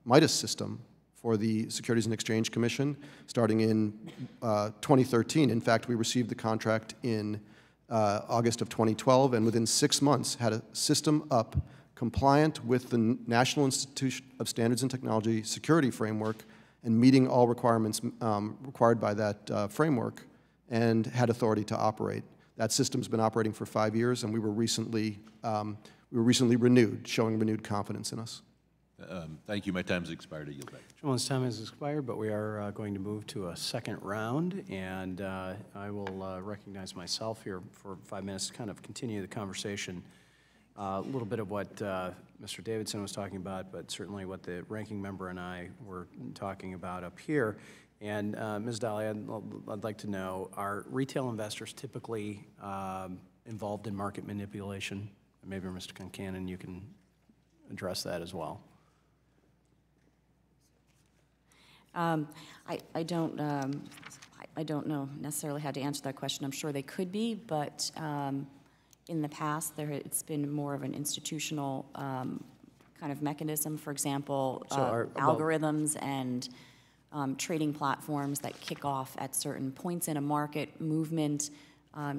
MIDAS system for the Securities and Exchange Commission starting in 2013. In fact, we received the contract in August of 2012, and within 6 months had a system up compliant with the National Institute of Standards and Technology security framework and meeting all requirements required by that framework, and had authority to operate. That system's been operating for 5 years, and we were recently renewed, showing renewed confidence in us. Thank you. My time's expired. I yield back. Gentleman's time has expired, but we are going to move to a second round, and I will recognize myself here for 5 minutes to kind of continue the conversation. A little bit of what Mr. Davidson was talking about, but certainly what the ranking member and I were talking about up here. And Ms. Daly, I'd like to know, are retail investors typically involved in market manipulation? Maybe Mr. Concanon, you can address that as well. I don't know necessarily how to answer that question. I'm sure they could be, but in the past, it's been more of an institutional kind of mechanism. For example, algorithms and trading platforms that kick off at certain points in a market movement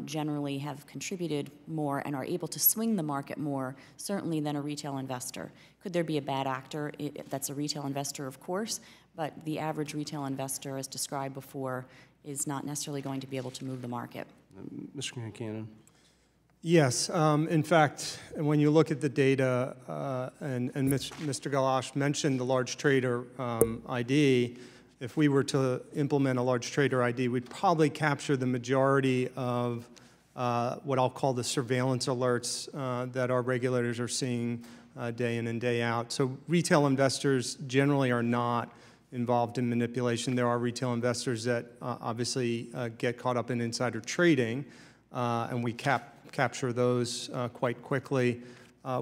generally have contributed more and are able to swing the market more, certainly, than a retail investor. Could there be a bad actor that's a retail investor? Of course, but the average retail investor, as described before, is not necessarily going to be able to move the market. Mr. Concanon. Yes. In fact, when you look at the data, and Mr. Galash mentioned the large trader ID, if we were to implement a large trader ID, we'd probably capture the majority of what I'll call the surveillance alerts that our regulators are seeing day in and day out. So retail investors generally are not involved in manipulation. There are retail investors that obviously get caught up in insider trading, and we capture those quite quickly.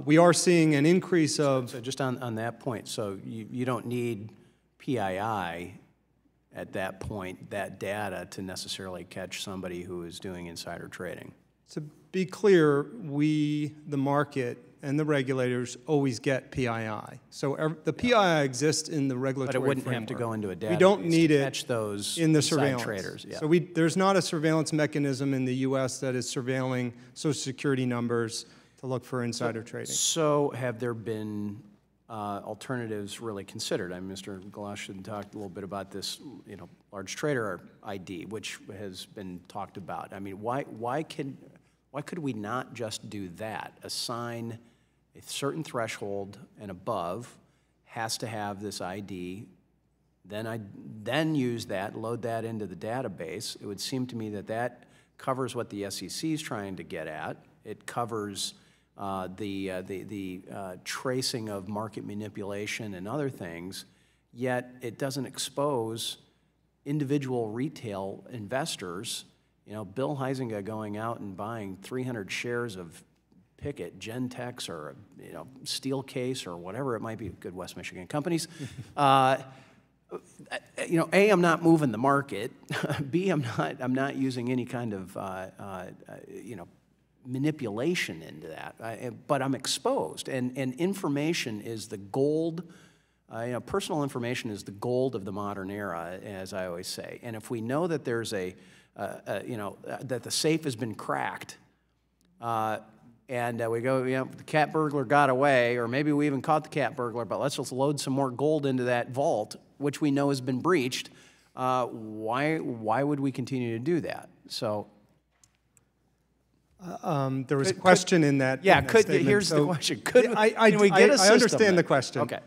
We are seeing an increase of... So just on that point, so you don't need PII at that point, that data, to necessarily catch somebody who is doing insider trading? To be clear, we, the market, and the regulators always get PII. So the PII exists in the regulatory framework. But it wouldn't have to go into a database. We don't need to it catch those in the inside surveillance. Traders. Yeah. So there's not a surveillance mechanism in the U.S. that is surveilling Social Security numbers to look for insider trading. So have there been alternatives really considered? I mean, Mr. Galash had talked a little bit about this, large trader ID, which has been talked about. I mean, why could we not just do that? Assign a certain threshold and above has to have this ID, then use that, load that into the database. It would seem to me that covers what the SEC is trying to get at. It covers the tracing of market manipulation and other things, yet it doesn't expose individual retail investors. Bill Huizenga going out and buying 300 shares of Pickett, Gentex, or Steelcase, or whatever it might be, good West Michigan companies. A, I'm not moving the market. B, I'm not using any kind of manipulation into that. But I'm exposed, and information is the gold. Personal information is the gold of the modern era, as I always say. And if we know that there's a that the safe has been cracked, and we go, the cat burglar got away, or maybe we even caught the cat burglar, but let's just load some more gold into that vault, which we know has been breached. Why would we continue to do that? So. There was a question in that. Yeah, statement. Here's the question. Can we get a system? I understand the question. Okay.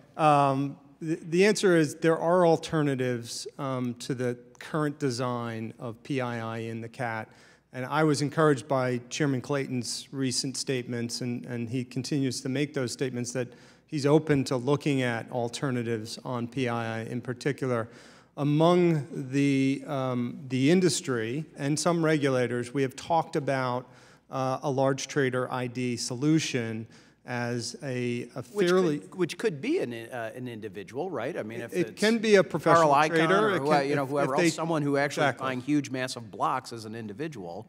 The answer is there are alternatives to the current design of PII in the CAT. And I was encouraged by Chairman Clayton's recent statements, and he continues to make those statements, that he's open to looking at alternatives on PII in particular. Among the industry and some regulators, we have talked about a large trader ID solution as a fairly... Which could be an individual, right? I mean, if it can be a professional Carl trader. Or whoever else, someone who actually is buying huge, massive blocks as an individual.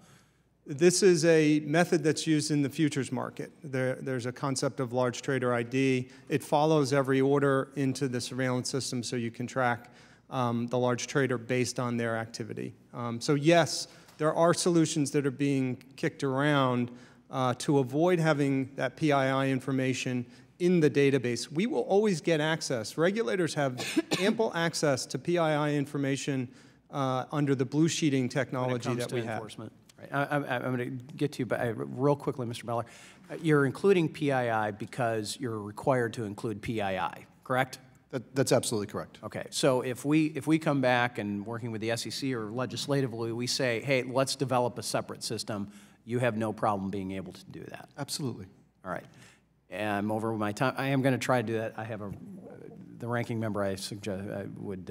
This is a method that's used in the futures market. There's a concept of large trader ID. It follows every order into the surveillance system so you can track the large trader based on their activity. So yes, there are solutions that are being kicked around to avoid having that PII information in the database. We will always get access. Regulators have ample access to PII information under the blue sheeting technology that we have. Enforcement. Right. I'm going to get to you, but real quickly, Mr. Beller, you're including PII because you're required to include PII, correct? That's absolutely correct. Okay, so if we come back and working with the SEC or legislatively, we say, hey, let's develop a separate system, you have no problem being able to do that? Absolutely. All right. And I'm over my time. I am going to try to do that. I have the ranking member I suggest would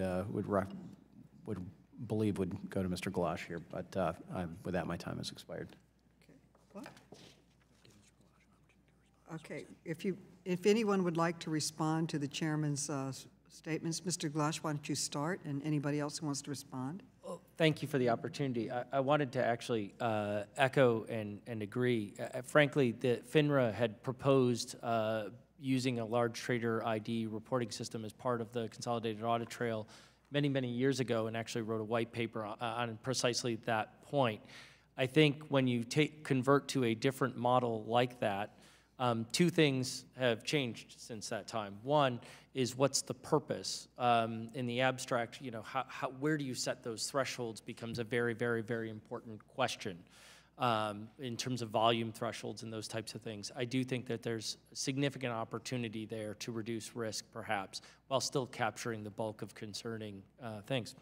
believe would go to Mr. Galash here, but with that, my time has expired. Okay. What? Okay. If anyone would like to respond to the chairman's statements, Mr. Galash, why don't you start, and anybody else who wants to respond? Well, thank you for the opportunity. I wanted to actually echo and agree. Frankly, the FINRA had proposed using a large trader ID reporting system as part of the Consolidated Audit Trail many, many years ago, and actually wrote a white paper on precisely that point. I think when you convert to a different model like that, two things have changed since that time. One is, what's the purpose? In the abstract, where do you set those thresholds becomes a very, very, very important question in terms of volume thresholds and those types of things. I do think that there's significant opportunity there to reduce risk, perhaps, while still capturing the bulk of concerning things.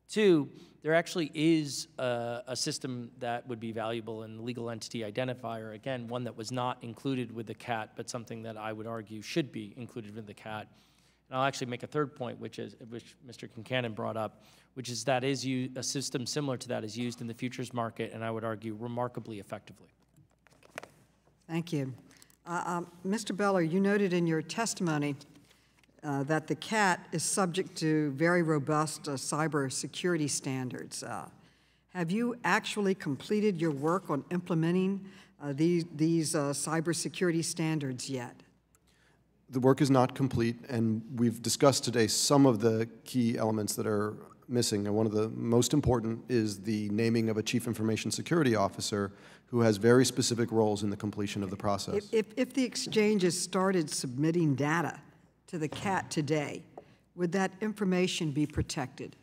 Two, there actually is a system that would be valuable in the legal entity identifier, again, one that was not included with the CAT, but something that I would argue should be included with the CAT. And I'll actually make a third point, which Mr. Concannon brought up, which is that a system similar to that is used in the futures market, and I would argue remarkably effectively. Thank you. Mr. Beller, you noted in your testimony that the CAT is subject to very robust cybersecurity standards. Have you actually completed your work on implementing these cybersecurity standards yet? The work is not complete, and we've discussed today some of the key elements that are missing, and one of the most important is the naming of a Chief Information Security Officer who has very specific roles in the completion of the process. If the exchanges started submitting data to the CAT today, would that information be protected?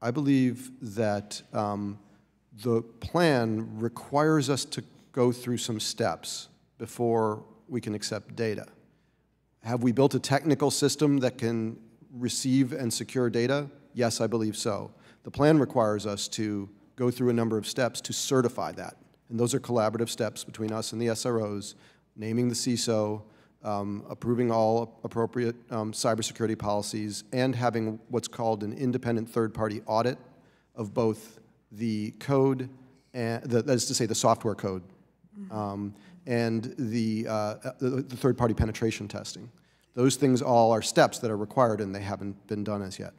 I believe that the plan requires us to go through some steps before we can accept data. Have we built a technical system that can receive and secure data? Yes, I believe so. The plan requires us to go through a number of steps to certify that. And those are collaborative steps between us and the SROs, naming the CISO, approving all appropriate cybersecurity policies, and having what's called an independent third-party audit of both the code, and that is to say the software code, and the third-party penetration testing. Those things all are steps that are required, and they haven't been done as yet.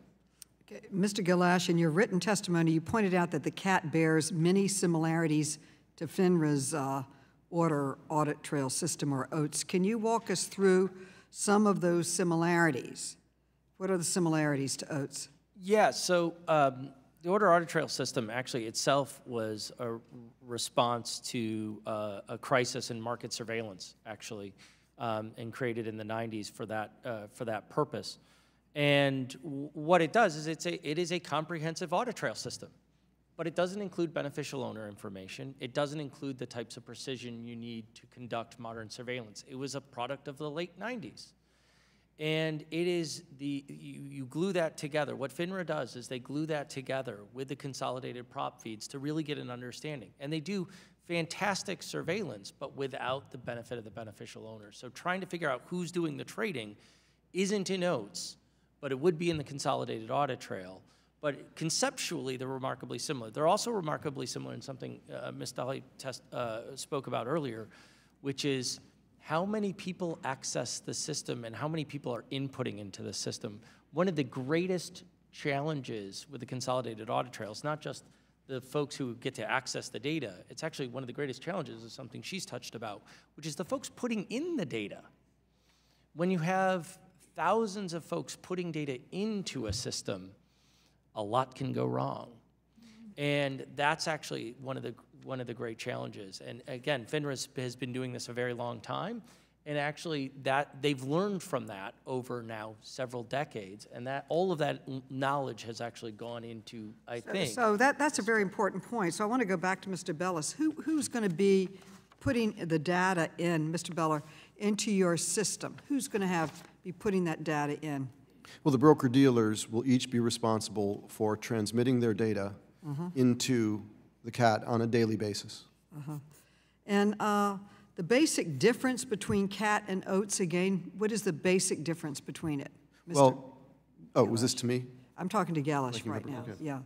Okay. Mr. Galash, in your written testimony, you pointed out that the CAT bears many similarities to FINRA's audit trail system, or OATS. Can you walk us through some of those similarities? What are the similarities to OATS? Yeah, so The order audit trail system actually itself was a response to a crisis in market surveillance, actually, and created in the 90s for that purpose. And what it does is it is a comprehensive audit trail system, but it doesn't include beneficial owner information. It doesn't include the types of precision you need to conduct modern surveillance. It was a product of the late 90s. And it is you glue that together. What FINRA does is they glue that together with the consolidated prop feeds to really get an understanding. And they do fantastic surveillance, but without the benefit of the beneficial owner. So trying to figure out who's doing the trading isn't in OATS, but it would be in the consolidated audit trail. But conceptually, they're remarkably similar. They're also remarkably similar in something Ms. Daly spoke about earlier, which is how many people access the system and how many people are inputting into the system. One of the greatest challenges with the consolidated audit trail is not just the folks who get to access the data. It's actually one of the greatest challenges is something she's touched about, which is the folks putting in the data. When you have thousands of folks putting data into a system, a lot can go wrong. And that's actually one of the great challenges. And again, FINRA has been doing this a very long time, and actually they've learned from that over now several decades, and that all of that knowledge has actually gone into, I think. So that's a very important point. So I want to go back to Mr. Bellis. Who's going to be putting the data in, Mr. Beller, into your system? Who's going to be putting that data in? Well, the broker-dealers will each be responsible for transmitting their data into the CAT on a daily basis. And the basic difference between CAT and OATS, again, what is the basic difference between it? Mr. Well, oh, was this to me? I'm talking to Galish right now, okay. yeah.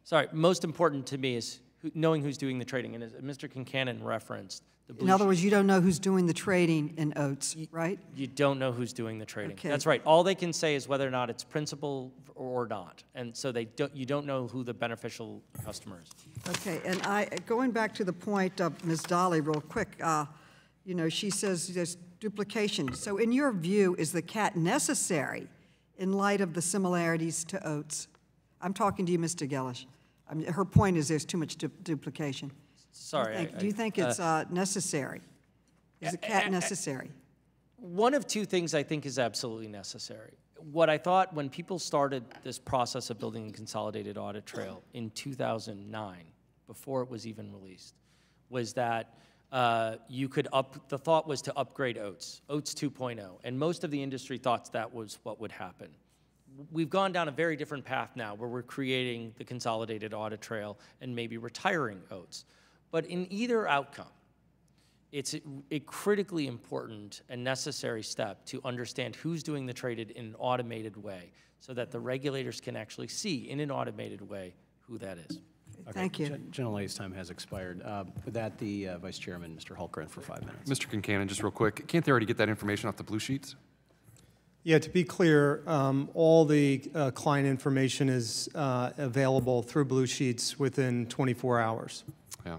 Sorry, most important to me is knowing who's doing the trading. And as Mr. Concannon referenced, in other words, you don't know who's doing the trading in OATS, right? You don't know who's doing the trading. Okay. That's right. All they can say is whether or not it's principal or not. And so you don't know who the beneficial customer is. Okay, and going back to the point of Ms. Dolly real quick, you know, she says there's duplication. So in your view, is the CAT necessary in light of the similarities to OATS? I'm talking to you, Mr. Gelish. Her point is there's too much duplication. Sorry. Do you think it's necessary? Is the CAT necessary? One of two things I think is absolutely necessary. What I thought when people started this process of building a consolidated audit trail in 2009, before it was even released, was that the thought was to upgrade OATS 2.0, and most of the industry thought that was what would happen. We've gone down a very different path now where we're creating the consolidated audit trail and maybe retiring OATS. But in either outcome, it's a critically important and necessary step to understand who's doing the trade in an automated way so that the regulators can actually see in an automated way who that is. Okay. Thank you. Gentlelady's time has expired. With that, the Vice Chairman, Mr. Hultgren, for 5 minutes. Mr. Concannon, just real quick, can't they already get that information off the blue sheets? Yeah, to be clear, all the client information is available through Blue Sheets within 24 hours. Yeah.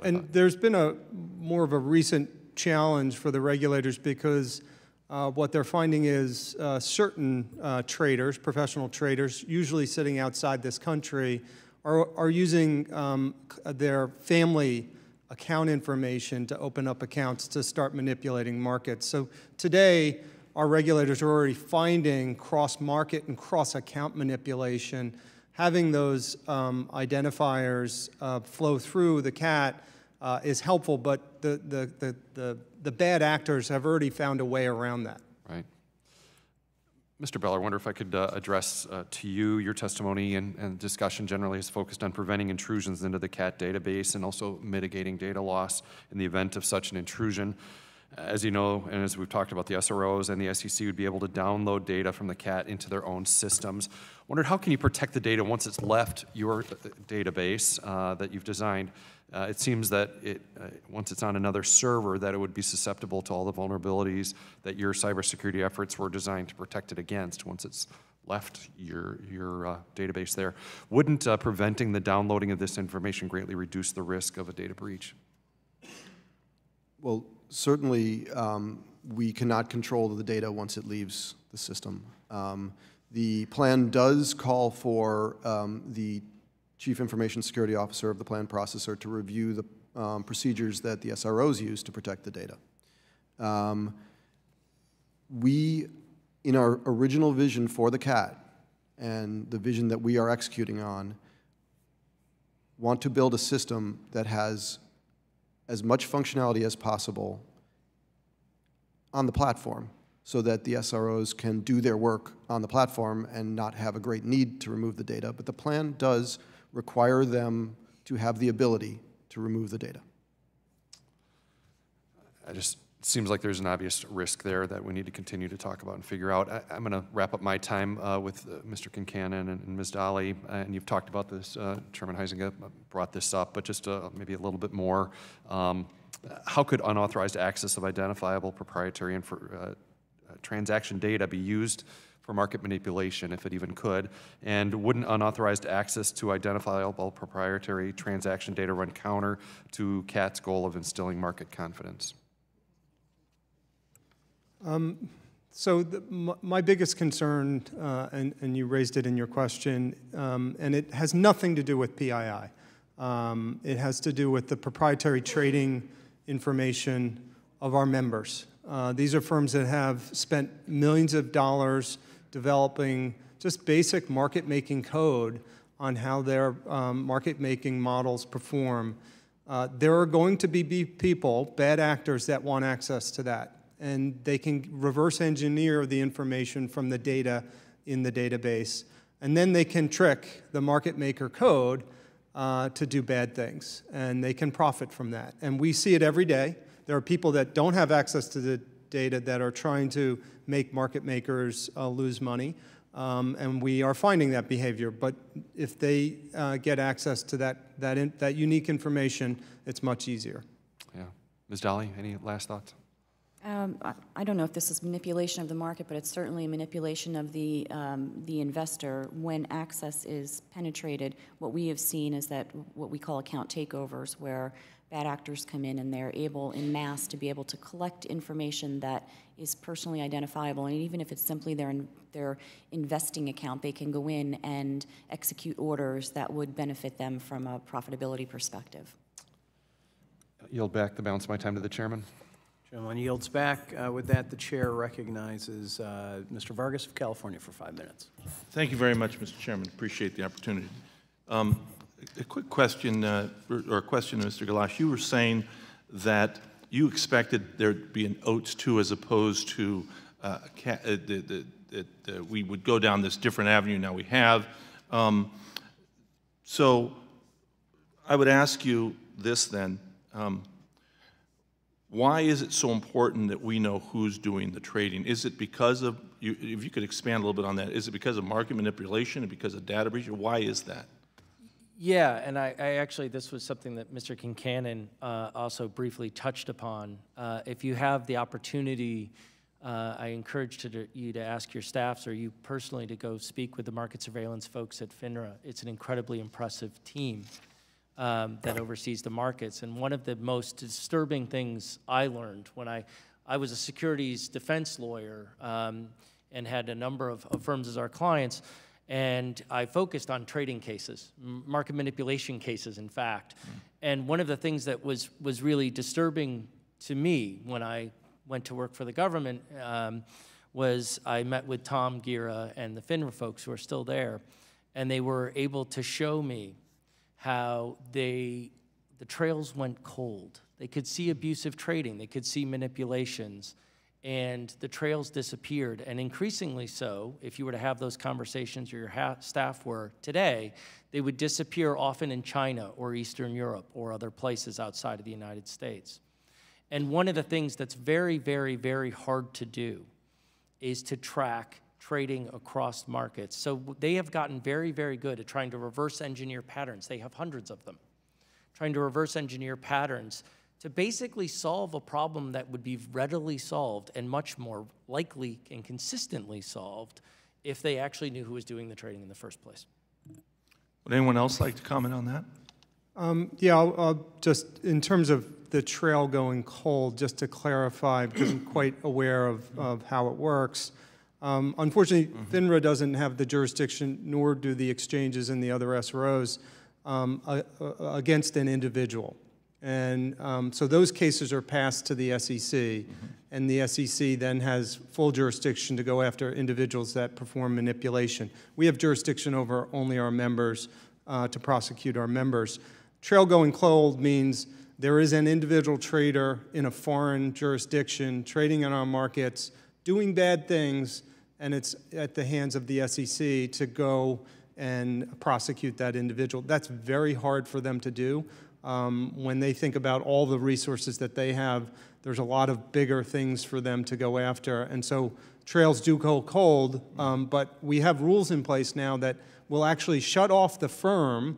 And there's been more of a recent challenge for the regulators because what they're finding is certain traders, professional traders, usually sitting outside this country, are using their family account information to open up accounts to start manipulating markets. So today, our regulators are already finding cross-market and cross-account manipulation. Having those identifiers flow through the CAT is helpful, but the bad actors have already found a way around that. Right. Mr. Beller, I wonder if I could address to you, your testimony and discussion generally is focused on preventing intrusions into the CAT database and also mitigating data loss in the event of such an intrusion. As you know, and as we've talked about, the SROs and the SEC would be able to download data from the CAT into their own systems. Wondered how can you protect the data once it's left your database that you've designed? It seems that once it's on another server, that it would be susceptible to all the vulnerabilities that your cybersecurity efforts were designed to protect it against once it's left your database there. Wouldn't preventing the downloading of this information greatly reduce the risk of a data breach? Well, certainly, we cannot control the data once it leaves the system. The plan does call for the Chief Information Security Officer of the plan processor to review the procedures that the SROs use to protect the data. We, in our original vision for the CAT and the vision that we are executing on, want to build a system that has as much functionality as possible on the platform so that the SROs can do their work on the platform and not have a great need to remove the data. But the plan does require them to have the ability to remove the data. It seems like there's an obvious risk there that we need to continue to talk about and figure out. I'm going to wrap up my time with Mr. Concannon and Ms. Daly, and you've talked about this. Chairman Huizenga brought this up, but just maybe a little bit more. How could unauthorized access of identifiable proprietary and transaction data be used for market manipulation, if it even could? And wouldn't unauthorized access to identifiable proprietary transaction data run counter to CAT's goal of instilling market confidence? My biggest concern, and you raised it in your question, and it has nothing to do with PII. It has to do with the proprietary trading information of our members. These are firms that have spent millions of dollars developing just basic market-making code on how their market-making models perform. There are going to be people, bad actors, that want access to that. And they can reverse engineer the information from the data in the database. And then they can trick the market maker code to do bad things. And they can profit from that. And we see it every day. There are people that don't have access to the data that are trying to make market makers lose money. And we are finding that behavior. But if they get access to that unique information, it's much easier. Yeah. Ms. Daly, any last thoughts? I don't know if this is manipulation of the market, but it's certainly a manipulation of the investor. When access is penetrated, what we have seen is that what we call account takeovers, where bad actors come in and they're able en masse to be able to collect information that is personally identifiable, and even if it's simply their investing account, they can go in and execute orders that would benefit them from a profitability perspective. Yield back the balance of my time to the chairman. Gentleman yields back. With that, the chair recognizes Mr. Vargas of California for 5 minutes. Thank you very much, Mr. Chairman. Appreciate the opportunity. A quick question, or a question to Mr. Galash. You were saying that you expected there to be an OATS 2 as opposed to we would go down this different avenue now we have. So I would ask you this then. Why is it so important that we know who's doing the trading? Is it because of, if you could expand a little bit on that, is it because of market manipulation and because of data breach, or why is that? Yeah, and I actually, this was something that Mr. Concannon also briefly touched upon. If you have the opportunity, I encourage you to ask your staffs or you personally to go speak with the market surveillance folks at FINRA. It's an incredibly impressive team that oversees the markets. And one of the most disturbing things I learned when I was a securities defense lawyer and had a number of firms as our clients, and I focused on trading cases, market manipulation cases, in fact. And one of the things that was really disturbing to me when I went to work for the government was I met with Tom Gira and the FINRA folks who are still there, and they were able to show me how the trails went cold. They could see abusive trading, they could see manipulations, and the trails disappeared. And increasingly so, if you were to have those conversations or your staff were today, they would disappear often in China or Eastern Europe or other places outside of the United States. And one of the things that's very, very, very hard to do is to track trading across markets. So they have gotten very, very good at trying to reverse engineer patterns. They have hundreds of them. Trying to reverse engineer patterns to basically solve a problem that would be readily solved and much more likely and consistently solved if they actually knew who was doing the trading in the first place. Would anyone else like to comment on that? Yeah, I'll just, in terms of the trail going cold, just to clarify, because I'm quite aware of how it works. Unfortunately, FINRA doesn't have the jurisdiction, nor do the exchanges and the other SROs, against an individual. And so those cases are passed to the SEC, and the SEC then has full jurisdiction to go after individuals that perform manipulation. We have jurisdiction over only our members to prosecute our members. Trail going cold means there is an individual trader in a foreign jurisdiction trading in our markets, doing bad things, and it's at the hands of the SEC to go and prosecute that individual. That's very hard for them to do. When they think about all the resources that they have, there's a lot of bigger things for them to go after. And so trails do go cold, but we have rules in place now that will actually shut off the firm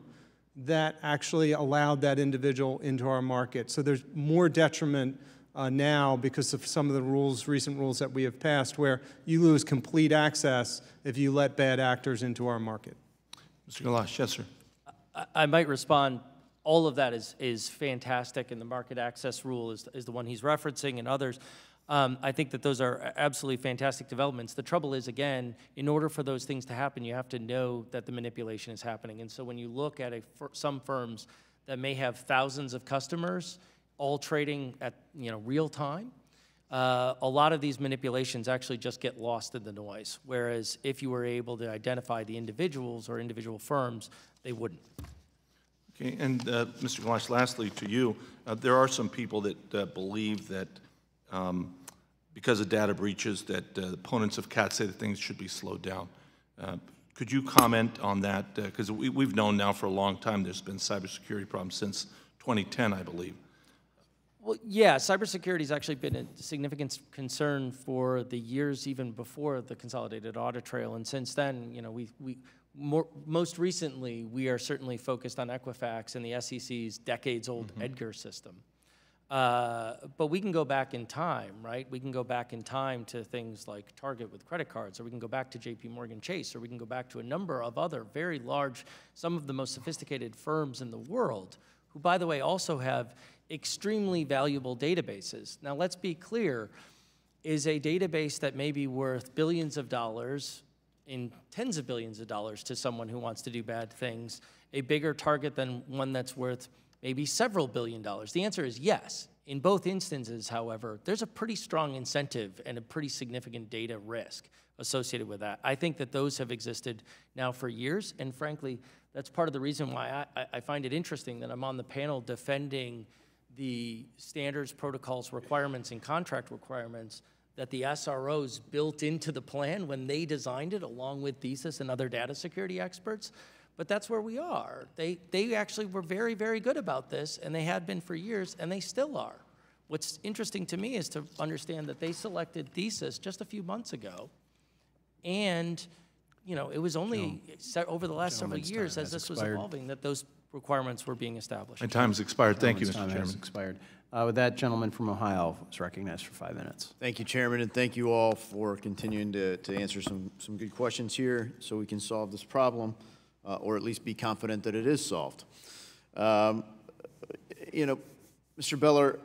that actually allowed that individual into our market. So there's more detriment now because of some of the rules, recent rules that we have passed, where you lose complete access if you let bad actors into our market. Mr. Galash, yes, sir. I might respond. All of that is fantastic, and the market access rule is the one he's referencing, and others. I think that those are absolutely fantastic developments. The trouble is, again, in order for those things to happen, you have to know that the manipulation is happening. And so when you look at some firms that may have thousands of customers all trading at real time, a lot of these manipulations actually just get lost in the noise. Whereas if you were able to identify the individuals or individual firms, they wouldn't. Okay, and Mr. Galash, lastly to you, there are some people that believe that because of data breaches that opponents of CAT say that things should be slowed down. Could you comment on that? Because we've known now for a long time there's been cybersecurity problems since 2010, I believe. Well, yeah, cybersecurity has actually been a significant concern for the years even before the Consolidated Audit Trail, and since then, most recently, we are certainly focused on Equifax and the SEC's decades-old Edgar system. But we can go back in time, right? We can go back in time to things like Target with credit cards, or we can go back to JP Morgan Chase, or we can go back to a number of other very large, some of the most sophisticated firms in the world, who, by the way, also have extremely valuable databases. Now, let's be clear, is a database that may be worth billions of dollars in tens of billions of dollars to someone who wants to do bad things a bigger target than one that's worth maybe several $billion? The answer is yes. In both instances, however, there's a pretty strong incentive and a pretty significant data risk associated with that. I think that those have existed now for years, and frankly, that's part of the reason why I find it interesting that I'm on the panel defending the standards, protocols, requirements, and contract requirements that the SROs built into the plan when they designed it, along with Thesis and other data security experts. But that's where we are. They actually were very, very good about this, and they had been for years, and they still are. What's interesting to me is to understand that they selected Thesis just a few months ago, and it was only over the last several years as this was evolving that those requirements were being established. My time's expired. Thank you, Mr. Chairman. Has expired. With that, gentleman from Ohio is recognized for 5 minutes. Thank you, Chairman, and thank you all for continuing to answer some good questions here so we can solve this problem, or at least be confident that it is solved. Mr. Beller,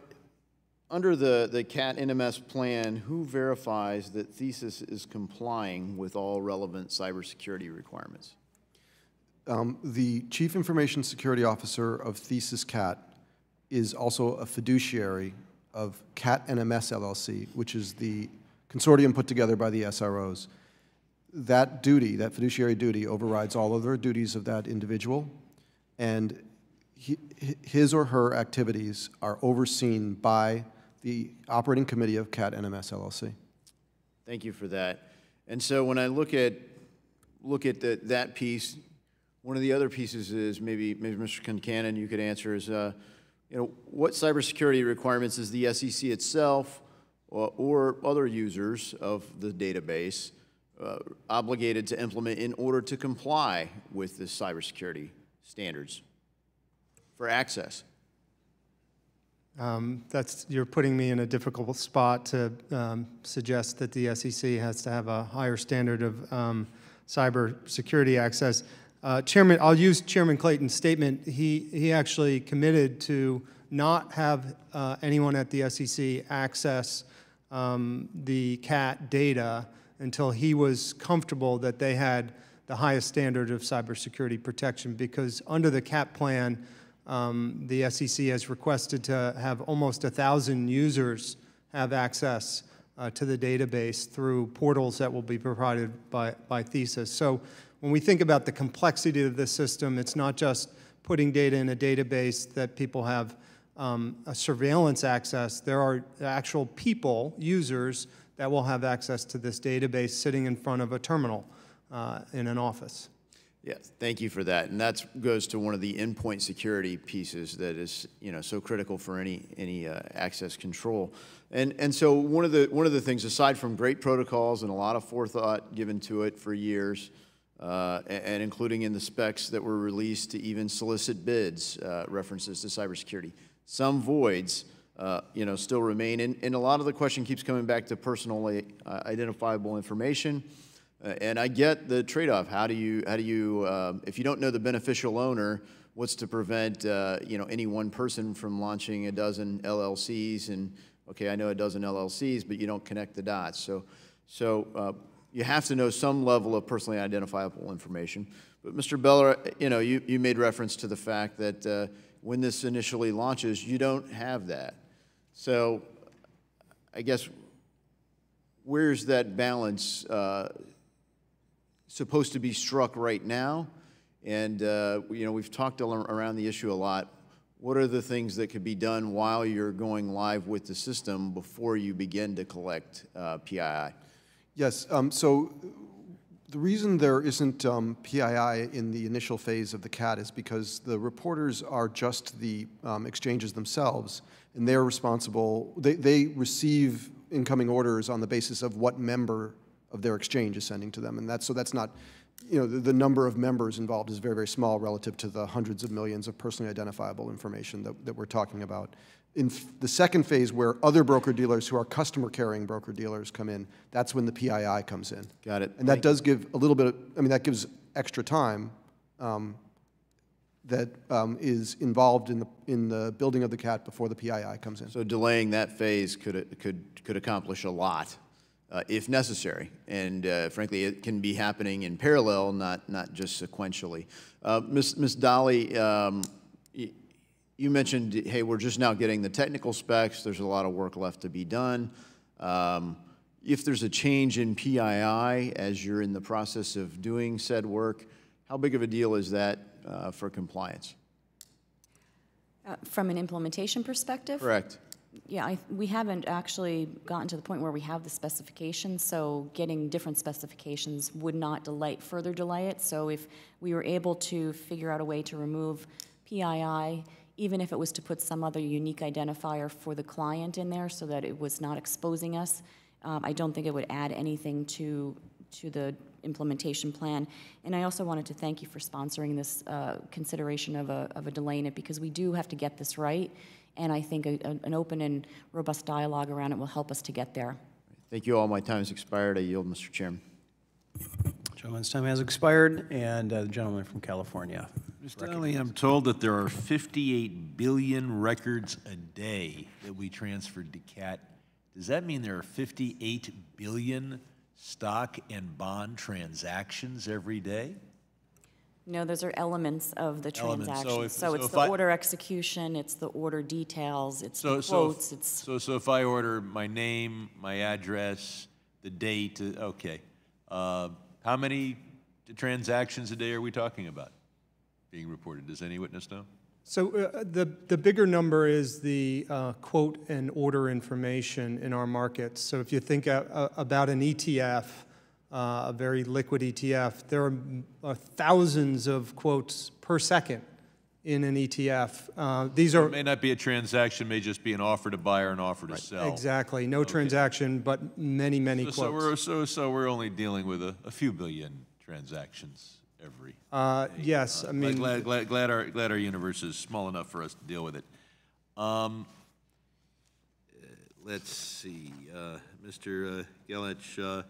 under the CAT NMS plan, who verifies that Thesis is complying with all relevant cybersecurity requirements? The Chief Information Security Officer of Thesis CAT is also a fiduciary of CAT NMS LLC, which is the consortium put together by the SROs. That duty, that fiduciary duty, overrides all other duties of that individual, and his or her activities are overseen by the operating committee of CAT NMS LLC. Thank you for that. And so when I look at that piece, one of the other pieces is maybe Mr. Concanon, you could answer is, what cybersecurity requirements is the SEC itself or other users of the database obligated to implement in order to comply with the cybersecurity standards for access? You're putting me in a difficult spot to suggest that the SEC has to have a higher standard of cybersecurity access. Chairman, I'll use Chairman Clayton's statement. He actually committed to not have anyone at the SEC access the CAT data until he was comfortable that they had the the highest standard of cybersecurity protection, because under the CAT plan, the SEC has requested to have almost 1,000 users have access to the database through portals that will be provided by Thesis. So when we think about the complexity of this system, it's not just putting data in a database that people have a surveillance access. There are actual people, users, that will have access to this database sitting in front of a terminal in an office. Yes, thank you for that. And that goes to one of the endpoint security pieces that is, so critical for any access control. And so one of the things, aside from great protocols and a lot of forethought given to it for years, and including in the specs that were released to even solicit bids, references to cybersecurity, some voids, still remain. And a lot of the question keeps coming back to personally identifiable information. And I get the trade-off. How do you, if you don't know the beneficial owner, what's to prevent, any one person from launching a dozen LLCs? And okay, I know a dozen LLCs, but you don't connect the dots. So you have to know some level of personally identifiable information. But Mr. Beller, you made reference to the fact that when this initially launches, you don't have that. So I guess where's that balance supposed to be struck right now? And we've talked around the issue a lot. What are the things that could be done while you're going live with the system before you begin to collect PII? Yes, so the reason there isn't PII in the initial phase of the CAT is because the reporters are just the exchanges themselves, and they're responsible, they receive incoming orders on the basis of what member of their exchange is sending to them, and that's not, the number of members involved is very, very small relative to the hundreds of millions of personally identifiable information that we're talking about. In the second phase, where other broker-dealers who are customer-carrying broker-dealers come in, that's when the PII comes in. Got it. And that does give a little bit of, that gives extra time that is involved in the building of the CAT before the PII comes in. So delaying that phase could accomplish a lot, if necessary. And frankly, it can be happening in parallel, not just sequentially. Ms. Dolly, you mentioned, hey, we're just now getting the technical specs. There's a lot of work left to be done. If there's a change in PII as you're in the process of doing said work, how big of a deal is that for compliance? From an implementation perspective? Correct. Yeah, we haven't actually gotten to the point where we have the specifications, so getting different specifications would not further delay it. So if we were able to figure out a way to remove PII, even if it was to put some other unique identifier for the client in there so that it was not exposing us, I don't think it would add anything to the implementation plan. And I also wanted to thank you for sponsoring this consideration of a delay in it, because we do have to get this right. And I think an open and robust dialogue around it will help us to get there. Thank you all. My time has expired. I yield, Mr. Chairman. Gentleman's time has expired, and the gentleman from California. Mr. Donnelly, I'm told that there are 58 billion records a day that we transferred to CAT. Does that mean there are 58 billion stock and bond transactions every day? No, those are elements of the transaction. So it's the order execution, it's the order details, it's the quotes. So if I order my name, my address, the date, okay. How many transactions a day are we talking about being reported? Does any witness know? So the bigger number is the quote and order information in our markets. So if you think about an ETF, a very liquid ETF, there are thousands of quotes per second in an ETF. These are... It may not be a transaction, may just be an offer to buy or an offer to sell. Exactly. No transaction, but many, many quotes. So we're only dealing with a few billion transactions every day. Yes, I mean... Glad our universe is small enough for us to deal with it. Let's see, Mr. Gelich, the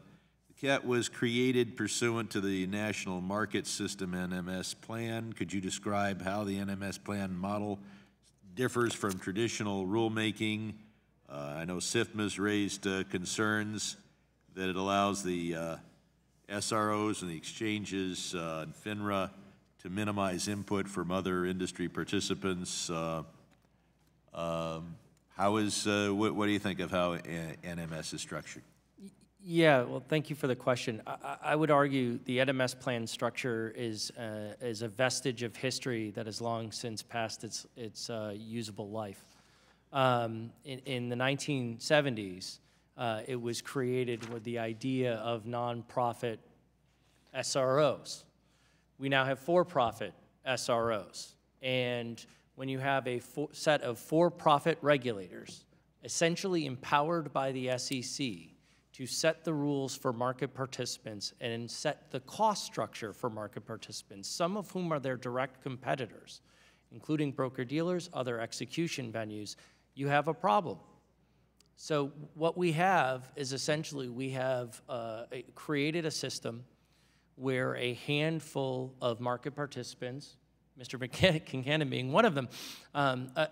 CAT was created pursuant to the National Market System NMS plan. Could you describe how the NMS plan model differs from traditional rulemaking? I know SIFMA's raised concerns that it allows the SROs and the exchanges and FINRA to minimize input from other industry participants. What do you think of how NMS is structured? Yeah, well, thank you for the question. I would argue the NMS plan structure is a vestige of history that has long since passed its usable life. In the 1970s, it was created with the idea of nonprofit SROs. We now have for-profit SROs. And when you have a set of for-profit regulators, essentially empowered by the SEC to set the rules for market participants and set the cost structure for market participants, some of whom are their direct competitors, including broker-dealers, other execution venues, you have a problem. So what we have is essentially we have created a system where a handful of market participants, Mr. Concannon being one of them,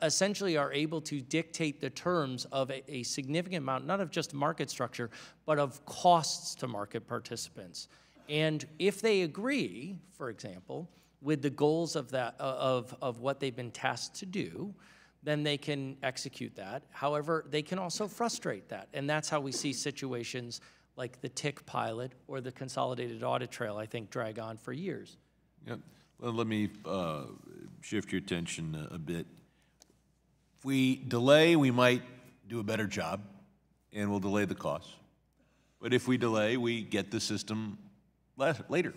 essentially are able to dictate the terms of a significant amount, not of just market structure, but of costs to market participants. And if they agree, for example, with the goals of what they've been tasked to do, then they can execute that. However, they can also frustrate that. And that's how we see situations like the TIC pilot or the Consolidated Audit Trail, I think, drag on for years. Yeah. Well, let me shift your attention a bit. If we delay, we might do a better job, and we'll delay the costs. But if we delay, we get the system later.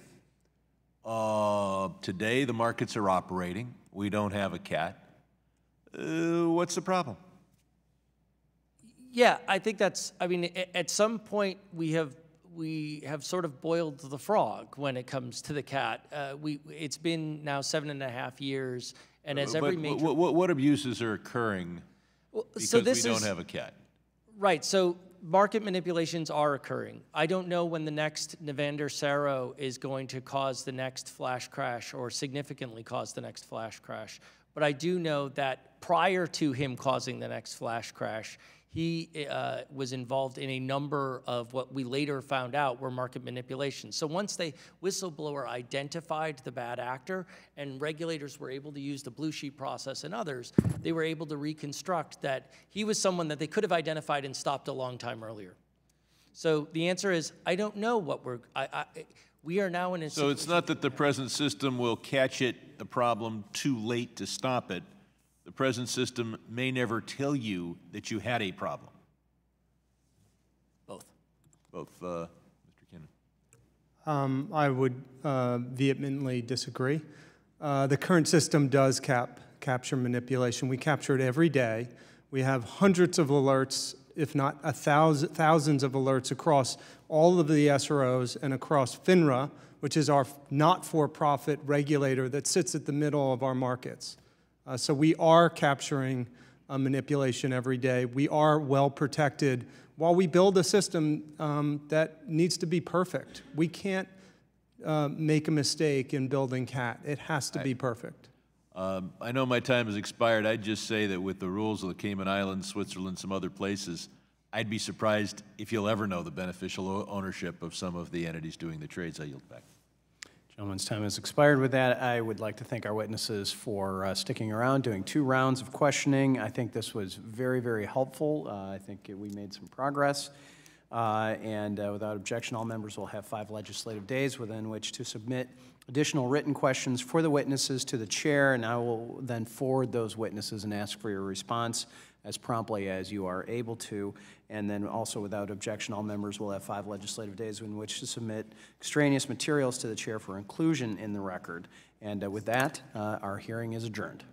Today, the markets are operating. We don't have a CAT. What's the problem? Yeah, I think I mean, at some point we have sort of boiled the frog when it comes to the CAT. It's been now 7.5 years, and as every major... What abuses are occurring because we don't have a CAT? Right, so market manipulations are occurring. I don't know when the next Navander Saro is going to cause the next flash crash or significantly cause the next flash crash, but I do know that prior to him causing the next flash crash, he was involved in a number of what we later found out were market manipulations. So once the whistleblower identified the bad actor and regulators were able to use the blue sheet process and others, they were able to reconstruct that he was someone that they could have identified and stopped a long time earlier. So the answer is, I don't know what we are now in a So it's not that the present system will catch the problem too late to stop it. The present system may never tell you that you had a problem. Both. Both, Mr. Kinnan. I would vehemently disagree. The current system does capture manipulation. We capture it every day. We have hundreds of alerts, if not thousands of alerts across all of the SROs and across FINRA, which is our not-for-profit regulator that sits at the middle of our markets. So we are capturing manipulation every day. We are well protected while we build a system that needs to be perfect. We can't make a mistake in building CAT. It has to be perfect. I know my time has expired. I'd just say that with the rules of the Cayman Islands, Switzerland, some other places, I'd be surprised if you'll ever know the beneficial ownership of some of the entities doing the trades. I yield back. Gentlemen's time has expired. With that, I would like to thank our witnesses for sticking around, doing 2 rounds of questioning. I think this was very, very helpful. I think we made some progress. Without objection, all members will have 5 legislative days within which to submit additional written questions for the witnesses to the chair, and I will then forward those witnesses and ask for your response as promptly as you are able to. And then also without objection, all members will have 5 legislative days in which to submit extraneous materials to the chair for inclusion in the record. And with that, our hearing is adjourned.